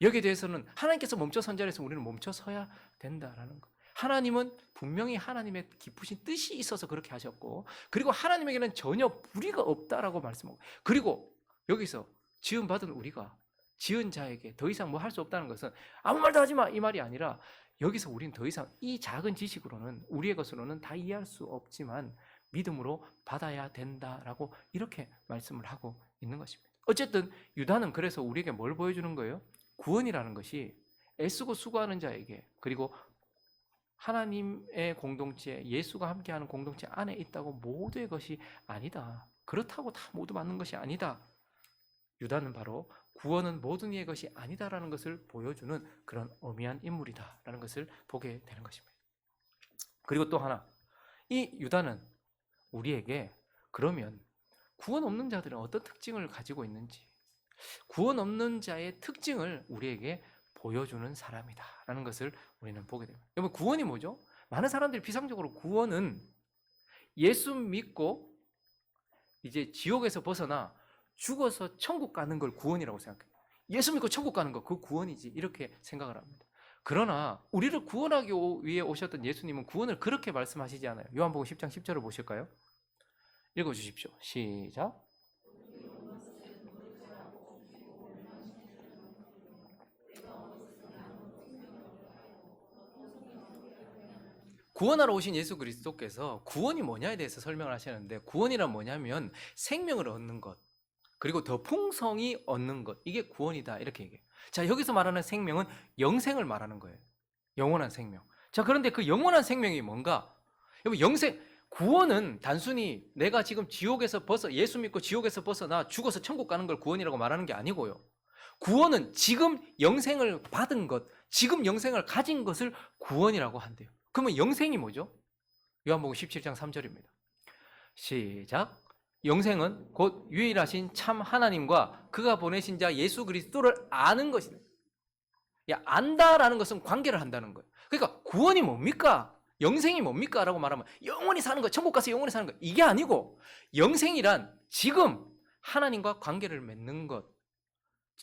여기에 대해서는 하나님께서 멈춰선 자리에서 우리는 멈춰서야 된다라는 거예요. 하나님은 분명히 하나님의 깊으신 뜻이 있어서 그렇게 하셨고, 그리고 하나님에게는 전혀 불의가 없다라고 말씀하고, 그리고 여기서 지음받은 우리가 지은 자에게 더 이상 뭐 할 수 없다는 것은 아무 말도 하지 마 이 말이 아니라 여기서 우리는 더 이상 이 작은 지식으로는 우리의 것으로는 다 이해할 수 없지만 믿음으로 받아야 된다라고 이렇게 말씀을 하고 있는 것입니다. 어쨌든 유다는 그래서 우리에게 뭘 보여주는 거예요? 구원이라는 것이 애쓰고 수고하는 자에게, 그리고 하나님의 공동체, 예수가 함께하는 공동체 안에 있다고 모두의 것이 아니다. 그렇다고 다 모두 맞는 것이 아니다. 유다는 바로 구원은 모든 이의 것이 아니다라는 것을 보여주는 그런 엄미한 인물이다라는 것을 보게 되는 것입니다. 그리고 또 하나, 이 유다는 우리에게 그러면 구원 없는 자들은 어떤 특징을 가지고 있는지, 구원 없는 자의 특징을 우리에게 보여주는 사람이다라는 것을 우리는 보게 됩니다. 여러분, 구원이 뭐죠? 많은 사람들이 비상적으로 구원은 예수 믿고 이제 지옥에서 벗어나 죽어서 천국 가는 걸 구원이라고 생각해요. 예수 믿고 천국 가는 거, 그 구원이지 이렇게 생각을 합니다. 그러나 우리를 구원하기 위해 오셨던 예수님은 구원을 그렇게 말씀하시지 않아요. 요한복음 10장 10절을 보실까요? 읽어주십시오. 시작. 구원하러 오신 예수 그리스도께서 구원이 뭐냐에 대해서 설명을 하시는데, 구원이란 뭐냐면 생명을 얻는 것, 그리고 더 풍성히 얻는 것, 이게 구원이다 이렇게 얘기해요. 자, 여기서 말하는 생명은 영생을 말하는 거예요. 영원한 생명. 자, 그런데 그 영원한 생명이 뭔가? 여러분, 구원은 단순히 내가 지금 예수 믿고 지옥에서 벗어나 죽어서 천국 가는 걸 구원이라고 말하는 게 아니고요. 구원은 지금 영생을 받은 것, 지금 영생을 가진 것을 구원이라고 한대요. 그러면 영생이 뭐죠? 요한복음 17장 3절입니다. 시작. 영생은 곧 유일하신 참 하나님과 그가 보내신 자 예수 그리스도를 아는 것이다. 야, 안다라는 것은 관계를 한다는 거예요. 그러니까 구원이 뭡니까? 영생이 뭡니까? 라고 말하면 영원히 사는 거, 천국 가서 영원히 사는 거, 이게 아니고 영생이란 지금 하나님과 관계를 맺는 것.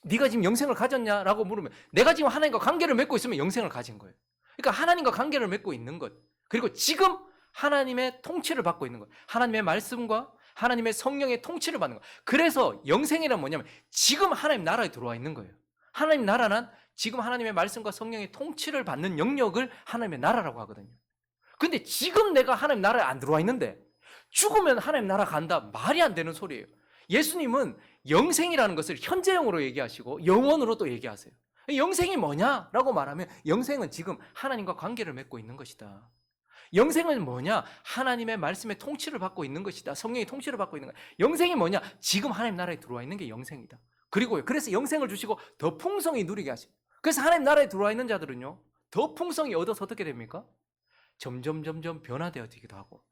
네가 지금 영생을 가졌냐? 라고 물으면 내가 지금 하나님과 관계를 맺고 있으면 영생을 가진 거예요. 그러니까 하나님과 관계를 맺고 있는 것, 그리고 지금 하나님의 통치를 받고 있는 것, 하나님의 말씀과 하나님의 성령의 통치를 받는 것. 그래서 영생이란 뭐냐면 지금 하나님 나라에 들어와 있는 거예요. 하나님 나라는 지금 하나님의 말씀과 성령의 통치를 받는 영역을 하나님의 나라라고 하거든요. 근데 지금 내가 하나님 나라에 안 들어와 있는데 죽으면 하나님 나라 간다, 말이 안 되는 소리예요. 예수님은 영생이라는 것을 현재형으로 얘기하시고 영원으로 또 얘기하세요. 영생이 뭐냐라고 말하면 영생은 지금 하나님과 관계를 맺고 있는 것이다. 영생은 뭐냐? 하나님의 말씀의 통치를 받고 있는 것이다. 성령의 통치를 받고 있는 거야. 영생이 뭐냐? 지금 하나님 나라에 들어와 있는 게 영생이다. 그리고요, 그래서 영생을 주시고 더 풍성히 누리게 하시고, 그래서 하나님 나라에 들어와 있는 자들은요, 더 풍성히 얻어서 어떻게 됩니까? 점점 변화되어지기도 하고,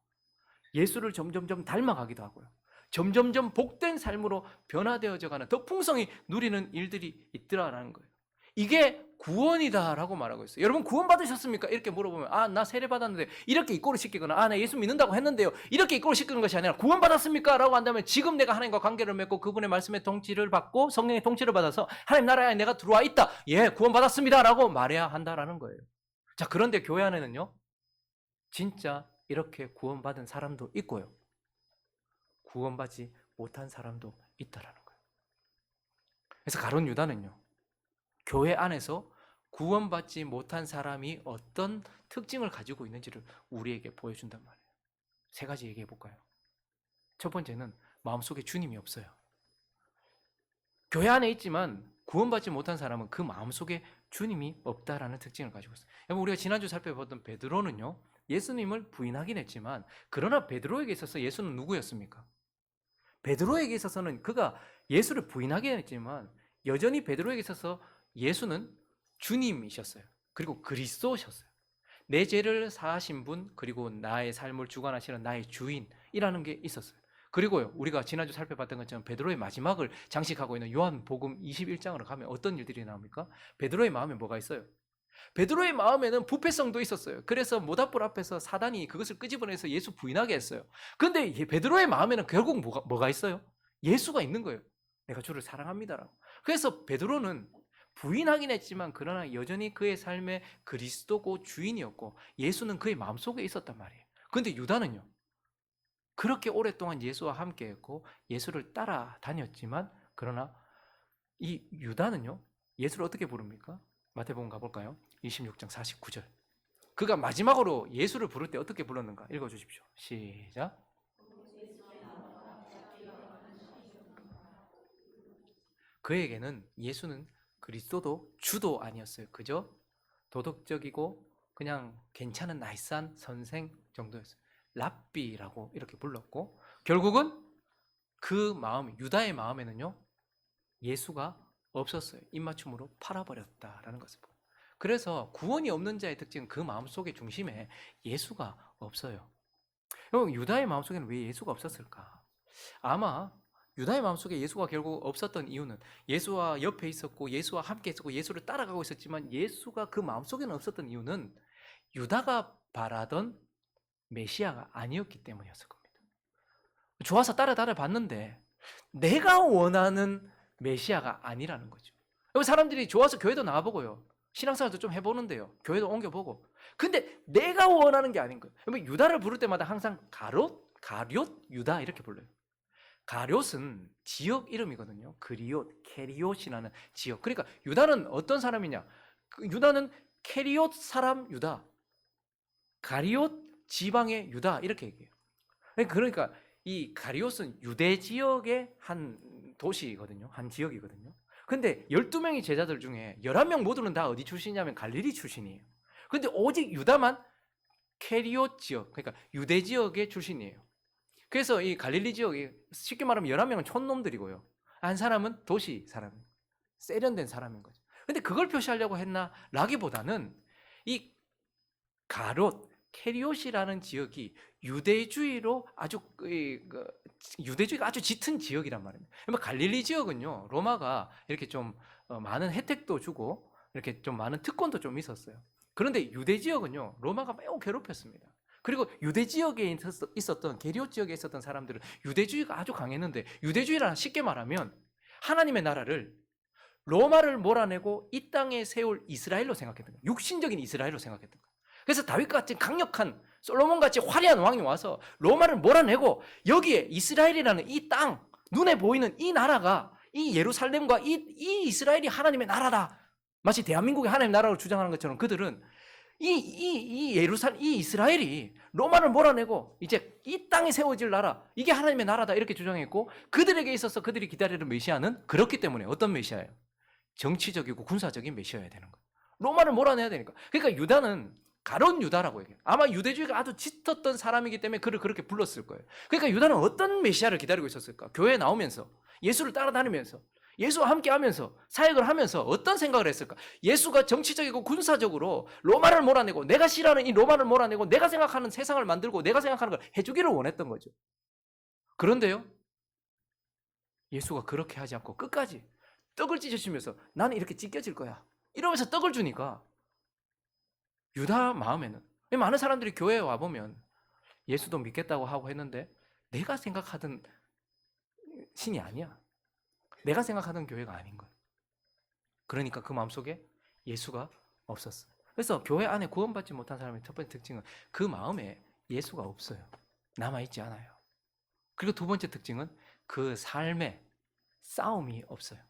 예수를 점점 닮아가기도 하고요, 점점 복된 삶으로 변화되어져가는 더 풍성히 누리는 일들이 있더라라는 거예요. 이게 구원이다라고 말하고 있어요. 여러분 구원 받으셨습니까? 이렇게 물어보면 나 세례 받았는데 이렇게 입고를 시키거나 나 예수 믿는다고 했는데요 이렇게 입고를 시키는 것이 아니라 구원 받았습니까? 라고 한다면 지금 내가 하나님과 관계를 맺고 그분의 말씀의 통치를 받고 성령의 통치를 받아서 하나님 나라에 내가 들어와 있다. 예, 구원 받았습니다 라고 말해야 한다라는 거예요. 자, 그런데 교회 안에는요 진짜 이렇게 구원받은 사람도 있고요, 구원받지 못한 사람도 있다라는 거예요. 그래서 가룟 유다는요, 교회 안에서 구원받지 못한 사람이 어떤 특징을 가지고 있는지를 우리에게 보여준단 말이에요. 세 가지 얘기해 볼까요? 첫 번째는 마음속에 주님이 없어요. 교회 안에 있지만 구원받지 못한 사람은 그 마음속에 주님이 없다라는 특징을 가지고 있어요. 여러분, 우리가 지난주 살펴봤던 베드로는요, 예수님을 부인하긴 했지만 그러나 베드로에게 있어서 예수는 누구였습니까? 베드로에게 있어서는 그가 예수를 부인하긴 했지만 여전히 베드로에게 있어서 예수는 주님이셨어요. 그리고 그리스도셨어요. 내 죄를 사하신 분, 그리고 나의 삶을 주관하시는 나의 주인이라는 게 있었어요. 그리고요, 우리가 지난주 살펴봤던 것처럼 베드로의 마지막을 장식하고 있는 요한복음 21장으로 가면 어떤 일들이 나옵니까? 베드로의 마음에 뭐가 있어요? 베드로의 마음에는 부패성도 있었어요. 그래서 모닥불 앞에서 사단이 그것을 끄집어내서 예수 부인하게 했어요. 그런데 베드로의 마음에는 결국 뭐가 있어요? 예수가 있는 거예요. 내가 주를 사랑합니다라고. 그래서 베드로는 부인하긴 했지만 그러나 여전히 그의 삶의 그리스도고 주인이었고 예수는 그의 마음속에 있었단 말이에요. 그런데 유다는요, 그렇게 오랫동안 예수와 함께했고 예수를 따라다녔지만 그러나 이 유다는요, 예수를 어떻게 부릅니까? 마태복음 가볼까요? 26장 49절. 그가 마지막으로 예수를 부를 때 어떻게 불렀는가? 읽어주십시오. 시작. 그에게는 예수는 그리스도도 주도 아니었어요. 그저 도덕적이고 그냥 괜찮은 나이스한 선생 정도였어요. 랍비라고 이렇게 불렀고 결국은 그 마음, 유다의 마음에는요, 예수가 없었어요. 입맞춤으로 팔아버렸다라는 것을 보여요. 그래서 구원이 없는 자의 특징은 그 마음속의 중심에 예수가 없어요. 그럼 유다의 마음속에는 왜 예수가 없었을까? 아마 유다의 마음속에 예수가 결국 없었던 이유는 예수와 옆에 있었고 예수와 함께 있었고 예수를 따라가고 있었지만 예수가 그 마음속에는 없었던 이유는 유다가 바라던 메시아가 아니었기 때문이었을 겁니다. 좋아서 따라 봤는데 내가 원하는 메시아가 아니라는 거죠. 사람들이 좋아서 교회도 나와보고요, 신앙생활도 좀 해보는데요, 교회도 옮겨보고, 근데 내가 원하는 게 아닌 거예요. 유다를 부를 때마다 항상 가룟 유다 이렇게 불러요. 가룟은 지역 이름이거든요. 그리옷, 케리옷이라는 지역. 그러니까 유다는 어떤 사람이냐? 유다는 케리옷 사람 유다, 가리옷 지방의 유다 이렇게 얘기해요. 그러니까 이 가리옷은 유대 지역의 한 도시거든요. 한 지역이거든요. 근데 12명의 제자들 중에 11명 모두는 다 어디 출신이냐면 갈릴리 출신이에요. 근데 오직 유다만 케리옷 지역, 그러니까 유대 지역의 출신이에요. 그래서 이 갈릴리 지역이 쉽게 말하면 11명은 촌놈들이고요, 한 사람은 도시 사람. 세련된 사람인 거죠. 근데 그걸 표시하려고 했나? 라기보다는 이 가롯, 캐리옷이라는 지역이 유대주의로 아주 유대주의가 아주 짙은 지역이란 말입니다. 갈릴리 지역은요, 로마가 이렇게 좀 많은 혜택도 주고 이렇게 좀 많은 특권도 좀 있었어요. 그런데 유대 지역은요, 로마가 매우 괴롭혔습니다. 그리고 유대 지역에 있었던 게리옷 지역에 있었던 사람들은 유대주의가 아주 강했는데, 유대주의란 쉽게 말하면 하나님의 나라를 로마를 몰아내고 이 땅에 세울 이스라엘로 생각했던 거예요. 육신적인 이스라엘로 생각했던 거예요. 그래서 다윗같이 강력한, 솔로몬같이 화려한 왕이 와서 로마를 몰아내고 여기에 이스라엘이라는 이 땅, 눈에 보이는 이 나라가, 이 예루살렘과 이 이스라엘이 하나님의 나라다, 마치 대한민국이 하나님의 나라로 주장하는 것처럼 그들은 이 이스라엘이 로마를 몰아내고 이제 이 땅에 세워질 나라, 이게 하나님의 나라다, 이렇게 주장했고, 그들에게 있어서 그들이 기다리는 메시아는 그렇기 때문에 어떤 메시아예요? 정치적이고 군사적인 메시아여야 되는 거예요. 로마를 몰아내야 되니까. 그러니까 유다는 가론 유다라고 얘기해요. 아마 유대주의가 아주 짙었던 사람이기 때문에 그를 그렇게 불렀을 거예요. 그러니까 유다는 어떤 메시아를 기다리고 있었을까? 교회에 나오면서, 예수를 따라다니면서, 예수와 함께 하면서, 사역을 하면서 어떤 생각을 했을까? 예수가 정치적이고 군사적으로 로마를 몰아내고, 내가 싫어하는 이 로마를 몰아내고 내가 생각하는 세상을 만들고 내가 생각하는 걸 해주기를 원했던 거죠. 그런데요, 예수가 그렇게 하지 않고 끝까지 떡을 찢으시면서 나는 이렇게 찢겨질 거야, 이러면서 떡을 주니까 유다 마음에는, 많은 사람들이 교회에 와보면 예수도 믿겠다고 하고 했는데 내가 생각하던 신이 아니야, 내가 생각하던 교회가 아닌 거야. 그러니까 그 마음속에 예수가 없었어요. 그래서 교회 안에 구원받지 못한 사람의 첫 번째 특징은 그 마음에 예수가 없어요. 남아있지 않아요. 그리고 두 번째 특징은 그 삶에 싸움이 없어요.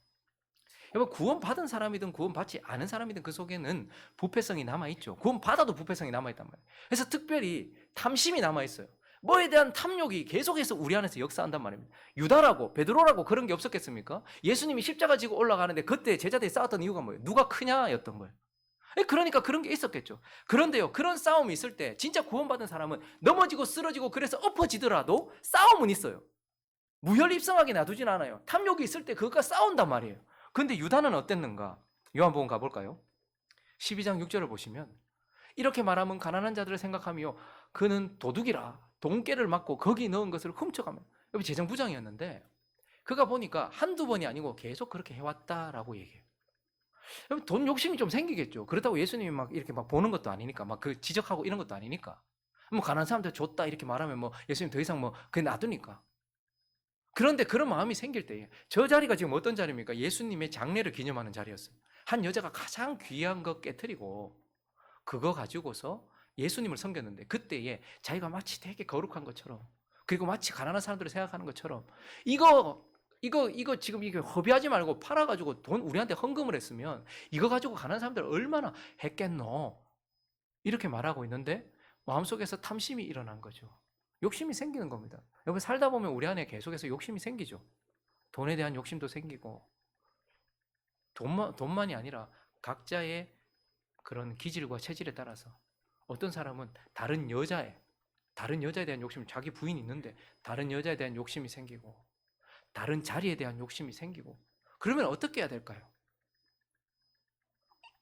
여러분, 구원받은 사람이든 구원받지 않은 사람이든 그 속에는 부패성이 남아있죠. 구원받아도 부패성이 남아있단 말이에요. 그래서 특별히 탐심이 남아있어요. 뭐에 대한 탐욕이 계속해서 우리 안에서 역사한단 말입니다. 유다라고 베드로라고 그런 게 없었겠습니까? 예수님이 십자가 지고 올라가는데 그때 제자들이 싸웠던 이유가 뭐예요? 누가 크냐였던 거예요. 그러니까 그런 게 있었겠죠. 그런데요, 그런 싸움이 있을 때 진짜 구원받은 사람은 넘어지고 쓰러지고 그래서 엎어지더라도 싸움은 있어요. 무혈입성하게 놔두진 않아요. 탐욕이 있을 때 그것과 싸운단 말이에요. 그런데 유다는 어땠는가? 요한복음 가볼까요? 12장 6절을 보시면 이렇게 말하면 가난한 자들을 생각하며 그는 도둑이라 돈깨를 맞고 거기 넣은 것을 훔쳐가면, 여기 재정부장이었는데 그가 보니까 한두 번이 아니고 계속 그렇게 해왔다라고 얘기해요. 돈 욕심이 좀 생기겠죠. 그렇다고 예수님이 막 이렇게 막 보는 것도 아니니까, 막 그 지적하고 이런 것도 아니니까, 뭐 가난한 사람한테 줬다 이렇게 말하면 뭐 예수님 더 이상 뭐 그게 놔두니까. 그런데 그런 마음이 생길 때에, 저 자리가 지금 어떤 자리입니까? 예수님의 장례를 기념하는 자리였어요. 한 여자가 가장 귀한 거 깨뜨리고 그거 가지고서 예수님을 섬겼는데, 그때에 자기가 마치 되게 거룩한 것처럼, 그리고 마치 가난한 사람들을 생각하는 것처럼 이거 지금 이거 허비하지 말고 팔아가지고 돈 우리한테 헌금을 했으면 이거 가지고 가난한 사람들 얼마나 했겠노, 이렇게 말하고 있는데 마음속에서 탐심이 일어난 거죠. 욕심이 생기는 겁니다. 여러분, 살다 보면 우리 안에 계속해서 욕심이 생기죠. 돈에 대한 욕심도 생기고, 돈만이 아니라 각자의 그런 기질과 체질에 따라서 어떤 사람은 다른 여자에 대한 욕심, 자기 부인이 있는데 다른 여자에 대한 욕심이 생기고, 다른 자리에 대한 욕심이 생기고, 그러면 어떻게 해야 될까요?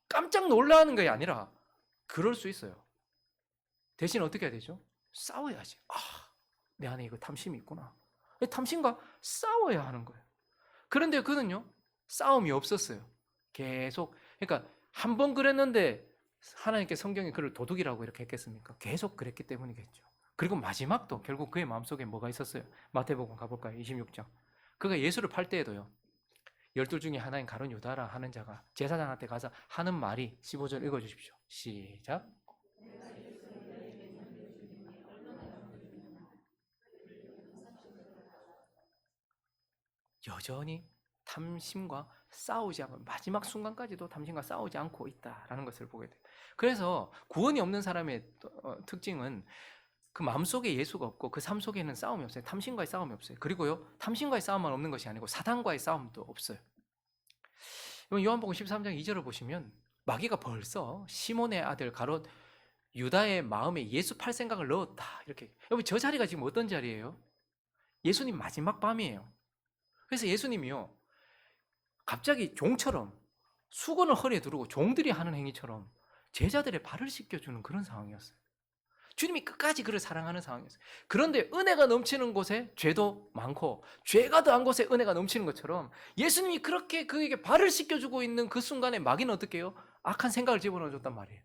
깜짝 놀라는 게 아니라 그럴 수 있어요. 대신 어떻게 해야 되죠? 싸워야지. 내 안에 이거 탐심이 있구나. 탐심과 싸워야 하는 거예요. 그런데 그는요, 싸움이 없었어요. 계속, 그러니까 한 번 그랬는데 하나님께 성경이 그를 도둑이라고 이렇게 했겠습니까? 계속 그랬기 때문이겠죠. 그리고 마지막도 결국 그의 마음속에 뭐가 있었어요? 마태복음 가볼까요? 26장. 그가 예수를 팔 때에도요, 12 중에 하나인 가룟 유다라 하는 자가 제사장한테 가서 하는 말이, 15절 읽어주십시오. 시작. 여전히 탐심과 싸우지 않고, 마지막 순간까지도 탐심과 싸우지 않고 있다라는 것을 보게 돼요. 그래서 구원이 없는 사람의 특징은 그 마음속에 예수가 없고 그 삶 속에는 싸움이 없어요. 탐심과의 싸움이 없어요. 그리고요, 탐심과의 싸움만 없는 것이 아니고 사단과의 싸움도 없어요. 요한복음 13장 2절을 보시면 마귀가 벌써 시몬의 아들 가롯 유다의 마음에 예수 팔 생각을 넣었다, 이렇게. 여러분, 저 자리가 지금 어떤 자리예요? 예수님 마지막 밤이에요. 그래서 예수님이요, 갑자기 종처럼 수건을 허리에 두르고 종들이 하는 행위처럼 제자들의 발을 씻겨주는 그런 상황이었어요. 주님이 끝까지 그를 사랑하는 상황이었어요. 그런데 은혜가 넘치는 곳에 죄도 많고 죄가 더한 곳에 은혜가 넘치는 것처럼 예수님이 그렇게 그에게 발을 씻겨주고 있는 그 순간에 마귀는 어떻게 해요? 악한 생각을 집어넣어줬단 말이에요.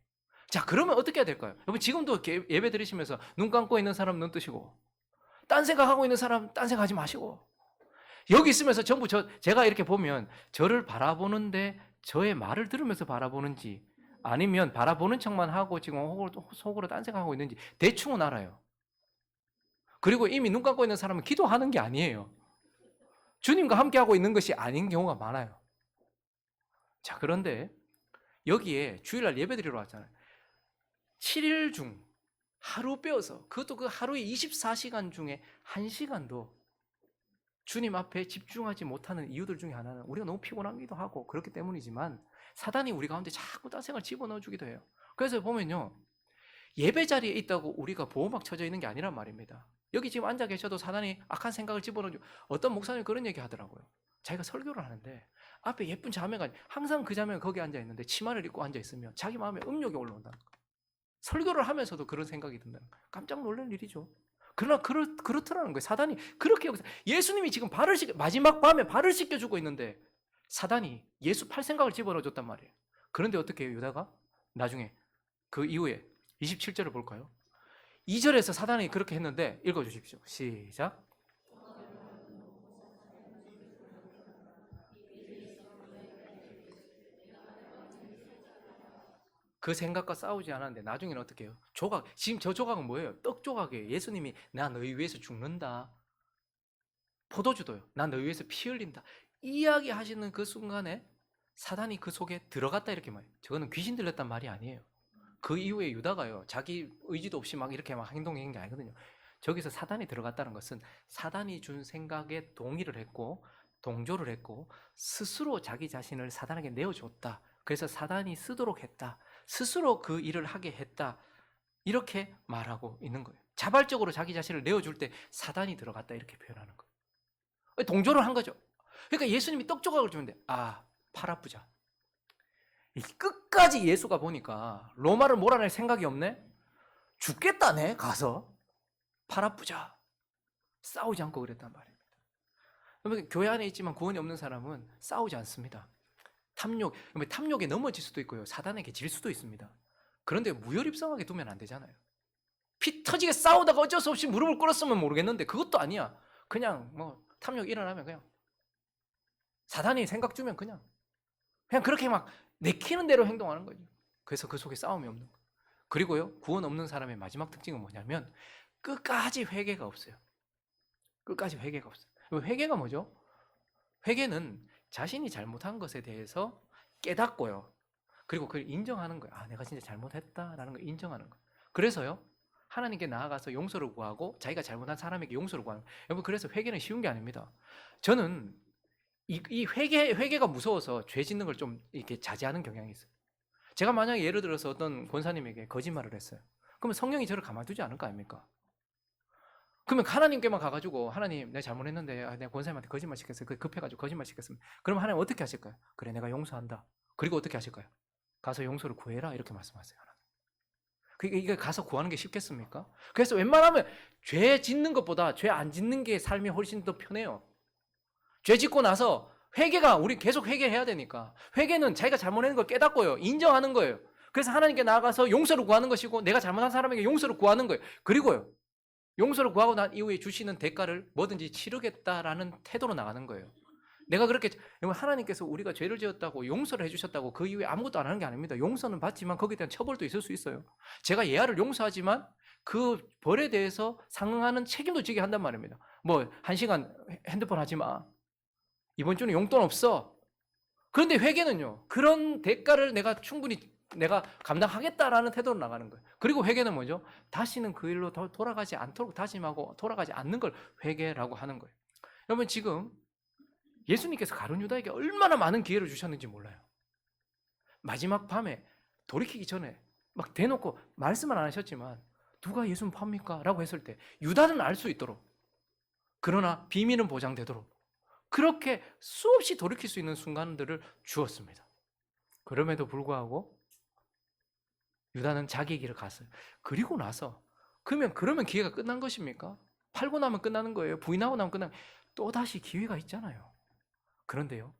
자, 그러면 어떻게 해야 될까요? 여러분, 지금도 예배 드리시면서 눈 감고 있는 사람 눈 뜨시고 딴 생각하고 있는 사람 딴 생각하지 마시고, 여기 있으면서 전부 제가 이렇게 보면 저를 바라보는데 저의 말을 들으면서 바라보는지 아니면 바라보는 척만 하고 지금 속으로 딴 생각하고 있는지 대충은 알아요. 그리고 이미 눈 감고 있는 사람은 기도하는 게 아니에요. 주님과 함께하고 있는 것이 아닌 경우가 많아요. 자, 그런데 여기에 주일날 예배드리러 왔잖아요. 7일 중 하루 빼어서, 그것도 그 하루에 24시간 중에 1시간도 주님 앞에 집중하지 못하는 이유들 중에 하나는 우리가 너무 피곤하기도 하고 그렇기 때문이지만 사단이 우리 가운데 자꾸 딴 생각을 집어넣어주기도 해요. 그래서 보면요, 예배 자리에 있다고 우리가 보호막 쳐져 있는 게 아니란 말입니다. 여기 지금 앉아 계셔도 사단이 악한 생각을 집어넣어주고, 어떤 목사님이 그런 얘기 하더라고요. 자기가 설교를 하는데 앞에 예쁜 자매가 항상 그 자매가 거기 앉아 있는데 치마를 입고 앉아 있으면 자기 마음에 음욕이 올라온다는 거예요. 설교를 하면서도 그런 생각이 든다는 거예요. 깜짝 놀랄 일이죠. 그러나 그렇더라는 거예요. 사단이 그렇게 여기서 예수님이 지금 마지막 밤에 발을 씻겨주고 있는데 사단이 예수 팔 생각을 집어넣어줬단 말이에요. 그런데 어떻게 해요, 유다가? 나중에 그 이후에 27절을 볼까요? 2절에서 사단이 그렇게 했는데 읽어주십시오. 시작. 그 생각과 싸우지 않았는데 나중에는 어떻게 해요? 지금 저 조각은 뭐예요? 떡 조각이에요. 예수님이 나 너희 위해서 죽는다. 포도주도요. 나 너희 위해서 피 흘린다. 이야기하시는 그 순간에 사단이 그 속에 들어갔다 이렇게 말해요. 저거는 귀신 들렸단 말이 아니에요. 그 이후에 유다가요, 자기 의지도 없이 막 이렇게 막 행동한 게 아니거든요. 저기서 사단이 들어갔다는 것은 사단이 준 생각에 동의를 했고 동조를 했고 스스로 자기 자신을 사단에게 내어줬다. 그래서 사단이 쓰도록 했다. 스스로 그 일을 하게 했다. 이렇게 말하고 있는 거예요. 자발적으로 자기 자신을 내어줄 때 사단이 들어갔다 이렇게 표현하는 거예요. 동조를 한 거죠. 그러니까 예수님이 떡 조각을 주는데 팔 아프자. 끝까지 예수가 보니까 로마를 몰아낼 생각이 없네. 죽겠다네. 가서 팔 아프자. 싸우지 않고 그랬단 말입니다. 그러면 교회 안에 있지만 구원이 없는 사람은 싸우지 않습니다. 탐욕에 넘어질 수도 있고요, 사단에게 질 수도 있습니다. 그런데 무혈입성하게 두면 안 되잖아요. 피 터지게 싸우다가 어쩔 수 없이 무릎을 꿇었으면 모르겠는데 그것도 아니야. 그냥 뭐 탐욕 일어나면 그냥 사단이 생각 주면 그냥 그렇게 막 내키는 대로 행동하는 거죠. 그래서 그 속에 싸움이 없는 거예요. 그리고요, 구원 없는 사람의 마지막 특징은 뭐냐면 끝까지 회개가 없어요. 끝까지 회개가 없어요. 회개가 뭐죠? 회개는 자신이 잘못한 것에 대해서 깨닫고요, 그리고 그걸 인정하는 거예요. 내가 진짜 잘못했다라는 걸 인정하는 거예요. 그래서요, 하나님께 나아가서 용서를 구하고 자기가 잘못한 사람에게 용서를 구하는 거예요. 여러분, 그래서 회개는 쉬운 게 아닙니다. 저는 이 회개가 무서워서 죄 짓는 걸 좀 이렇게 자제하는 경향이 있어요. 제가 만약에 예를 들어서 어떤 권사님에게 거짓말을 했어요. 그러면 성령이 저를 가만두지 않을 거 아닙니까? 그러면 하나님께만 가가지고 하나님 내가 잘못했는데 내가 권사님한테 거짓말 시켰어요. 급해가지고 거짓말 시켰습니다. 그러면 하나님 어떻게 하실까요? 그래, 내가 용서한다. 그리고 어떻게 하실까요? 가서 용서를 구해라 이렇게 말씀하세요. 이게 가서 구하는 게 쉽겠습니까? 그래서 웬만하면 죄 짓는 것보다 죄 안 짓는 게 삶이 훨씬 더 편해요. 죄 짓고 나서 우리 계속 회개해야 되니까, 회개는 자기가 잘못한 걸 깨닫고요, 인정하는 거예요. 그래서 하나님께 나아가서 용서를 구하는 것이고 내가 잘못한 사람에게 용서를 구하는 거예요. 그리고요, 용서를 구하고 난 이후에 주시는 대가를 뭐든지 치르겠다라는 태도로 나가는 거예요. 내가 그렇게, 하나님께서 우리가 죄를 지었다고 용서를 해주셨다고 그 이후에 아무것도 안 하는 게 아닙니다. 용서는 받지만 거기에 대한 처벌도 있을 수 있어요. 제가 예아를 용서하지만 그 벌에 대해서 상응하는 책임도 지게 한단 말입니다. 1시간 핸드폰 하지 마. 이번 주는 용돈 없어. 그런데 회개는요, 그런 대가를 충분히 내가 감당하겠다라는 태도로 나가는 거예요. 그리고 회개는 뭐죠? 다시는 그 일로 돌아가지 않도록 다짐하고 돌아가지 않는 걸 회개라고 하는 거예요. 여러분, 지금 예수님께서 가룟 유다에게 얼마나 많은 기회를 주셨는지 몰라요. 마지막 밤에 돌이키기 전에 막 대놓고 말씀은 안 하셨지만 누가 예수는 팝니까? 라고 했을 때 유다는 알 수 있도록, 그러나 비밀은 보장되도록 그렇게 수없이 돌이킬 수 있는 순간들을 주었습니다. 그럼에도 불구하고 유다는 자기 길을 갔어요. 그리고 나서 그러면 기회가 끝난 것입니까? 팔고 나면 끝나는 거예요. 부인하고 나면 끝나는 또다시 기회가 있잖아요. 그런데요,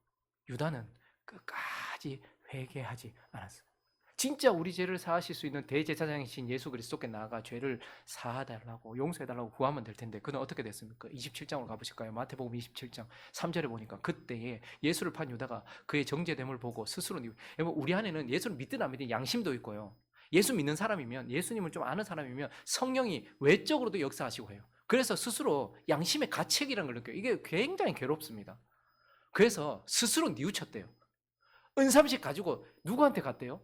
유다는 끝까지 회개하지 않았어요. 진짜 우리 죄를 사하실 수 있는 대제사장이신 예수 그리스도께 나아가 죄를 사하달라고 용서해달라고 구하면 될 텐데 그는 어떻게 됐습니까? 27장으로 가보실까요? 마태복음 27장 3절에 보니까 그때에 예수를 판 유다가 그의 정죄됨을 보고 스스로 우리 안에는 예수를 믿든 안 믿든 양심도 있고요. 예수 믿는 사람이면, 예수님을 좀 아는 사람이면 성령이 외적으로도 역사하시고 해요. 그래서 스스로 양심의 가책이라는 걸 느껴요. 이게 굉장히 괴롭습니다. 그래서 스스로 뉘우쳤대요. 은삼식 가지고 누구한테 갔대요?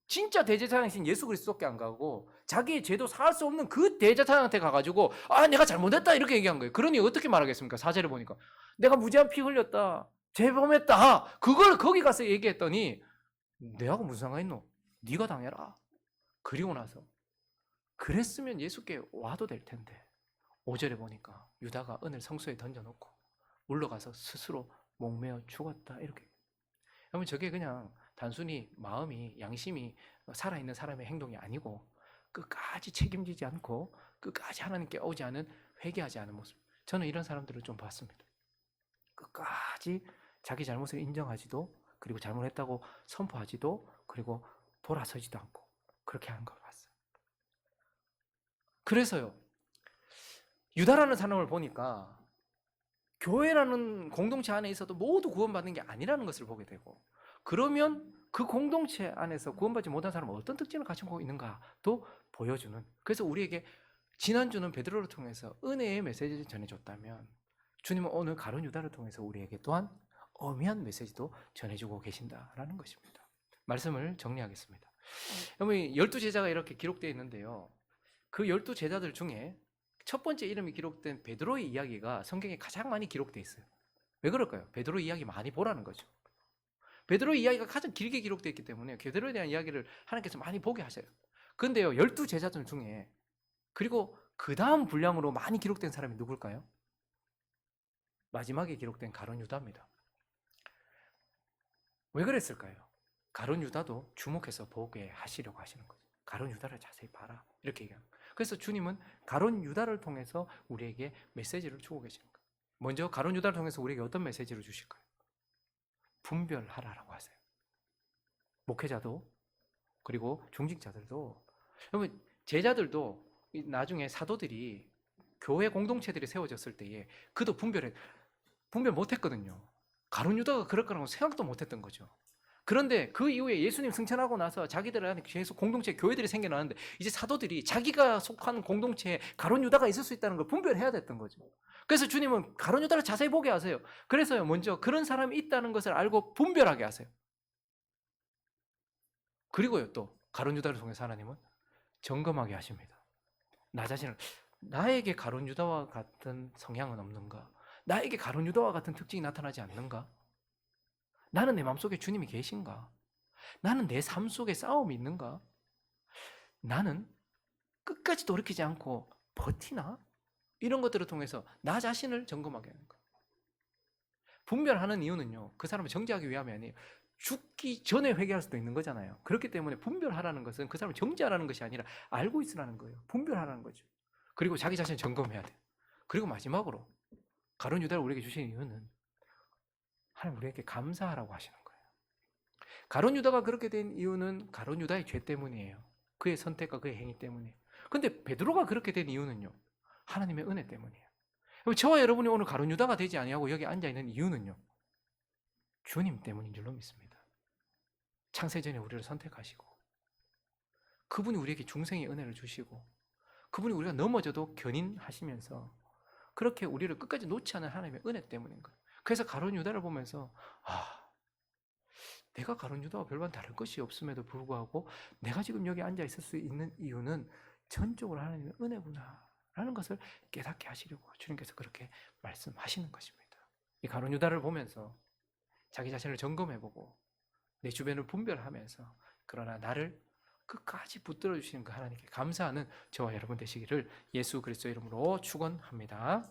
진짜 대제사장이신 예수 그리스도께 안 가고 자기의 죄도 사할 수 없는 그 대제사장한테 가가지고 내가 잘못했다 이렇게 얘기한 거예요. 그러니 어떻게 말하겠습니까? 4절에 보니까 내가 무지한 피 흘렸다, 죄범했다, 그걸 거기 가서 얘기했더니 내하고 무슨 상관 있노? 네가 당해라. 그리고 나서 그랬으면 예수께 와도 될 텐데 5절에 보니까 유다가 은을 성소에 던져놓고 물러가서 스스로 목매어 죽었다 이렇게. 그러면 저게 그냥 단순히 마음이, 양심이 살아있는 사람의 행동이 아니고 끝까지 책임지지 않고 끝까지 하나님께 오지 않은, 회개하지 않은 모습. 저는 이런 사람들을 좀 봤습니다. 끝까지 자기 잘못을 인정하지도, 그리고 잘못했다고 선포하지도, 그리고 돌아서지도 않고 그렇게 하는 걸 봤어요. 그래서요, 유다라는 사람을 보니까 교회라는 공동체 안에 있어도 모두 구원받는 게 아니라는 것을 보게 되고, 그러면 그 공동체 안에서 구원받지 못한 사람은 어떤 특징을 가지고 있는가도 보여주는, 그래서 우리에게 지난주는 베드로를 통해서 은혜의 메시지를 전해줬다면 주님은 오늘 가룟 유다를 통해서 우리에게 또한 엄미한 메시지도 전해주고 계신다라는 것입니다. 말씀을 정리하겠습니다. 여러분, 12제자가 이렇게 기록되어 있는데요, 그 12제자들 중에 첫 번째 이름이 기록된 베드로의 이야기가 성경에 가장 많이 기록되어 있어요. 왜 그럴까요? 베드로 이야기 많이 보라는 거죠. 베드로 이야기가 가장 길게 기록되어 있기 때문에 베드로에 대한 이야기를 하나님께서 많이 보게 하셔요. 그런데요, 12제자들 중에 그리고 그 다음 분량으로 많이 기록된 사람이 누굴까요? 마지막에 기록된 가룟 유다입니다. 왜 그랬을까요? 가룟 유다도 주목해서 보게 하시려고 하시는 거죠. 가룟 유다를 자세히 봐라 이렇게 얘기합니다. 그래서 주님은 가룟 유다를 통해서 우리에게 메시지를 주고 계시는 거예요. 먼저 가룟 유다를 통해서 우리에게 어떤 메시지를 주실까요? 분별하라라고 하세요. 목회자도 그리고 중직자들도, 여러분 제자들도 나중에 사도들이 교회 공동체들이 세워졌을 때에 그도 분별 못했거든요. 가룟 유다가 그럴 거라고 생각도 못했던 거죠. 그런데 그 이후에 예수님 승천하고 나서 자기들 안에 계속 공동체, 교회들이 생겨나는데 이제 사도들이 자기가 속한 공동체에 가룟 유다가 있을 수 있다는 걸 분별해야 됐던 거죠. 그래서 주님은 가룟 유다를 자세히 보게 하세요. 그래서요, 먼저 그런 사람이 있다는 것을 알고 분별하게 하세요. 그리고요, 또 가룟 유다를 통해서 하나님은 점검하게 하십니다. 나 자신을, 나에게 가룟 유다와 같은 성향은 없는가? 나에게 가룟 유다와 같은 특징이 나타나지 않는가? 나는 내 마음속에 주님이 계신가? 나는 내 삶 속에 싸움이 있는가? 나는 끝까지 돌이키지 않고 버티나? 이런 것들을 통해서 나 자신을 점검하게 하는 거예요. 분별하는 이유는요, 그 사람을 정죄하기 위함이 아니에요. 죽기 전에 회개할 수도 있는 거잖아요. 그렇기 때문에 분별하라는 것은 그 사람을 정죄하라는 것이 아니라 알고 있으라는 거예요. 분별하라는 거죠. 그리고 자기 자신을 점검해야 돼요. 그리고 마지막으로 가룟 유다를 우리에게 주신 이유는 하나님 우리에게 감사하라고 하시는 거예요. 가룟 유다가 그렇게 된 이유는 가룟 유다의 죄 때문이에요. 그의 선택과 그의 행위 때문이에요. 근데 베드로가 그렇게 된 이유는요, 하나님의 은혜 때문이에요. 저와 여러분이 오늘 가룟 유다가 되지 아니하고 여기 앉아 있는 이유는요, 주님 때문인 줄로 믿습니다. 창세전에 우리를 선택하시고 그분이 우리에게 중생의 은혜를 주시고 그분이 우리가 넘어져도 견인하시면서 그렇게 우리를 끝까지 놓지 않은 하나님의 은혜 때문인 거예요. 그래서 가룟 유다를 보면서 내가 가룟 유다와 별반 다를 것이 없음에도 불구하고 내가 지금 여기 앉아 있을 수 있는 이유는 전적으로 하나님의 은혜구나 라는 것을 깨닫게 하시려고 주님께서 그렇게 말씀하시는 것입니다. 이 가룟 유다를 보면서 자기 자신을 점검해보고 내 주변을 분별하면서 그러나 나를 끝까지 붙들어 주시는 그 하나님께 감사하는 저와 여러분 되시기를 예수 그리스도 이름으로 축원합니다.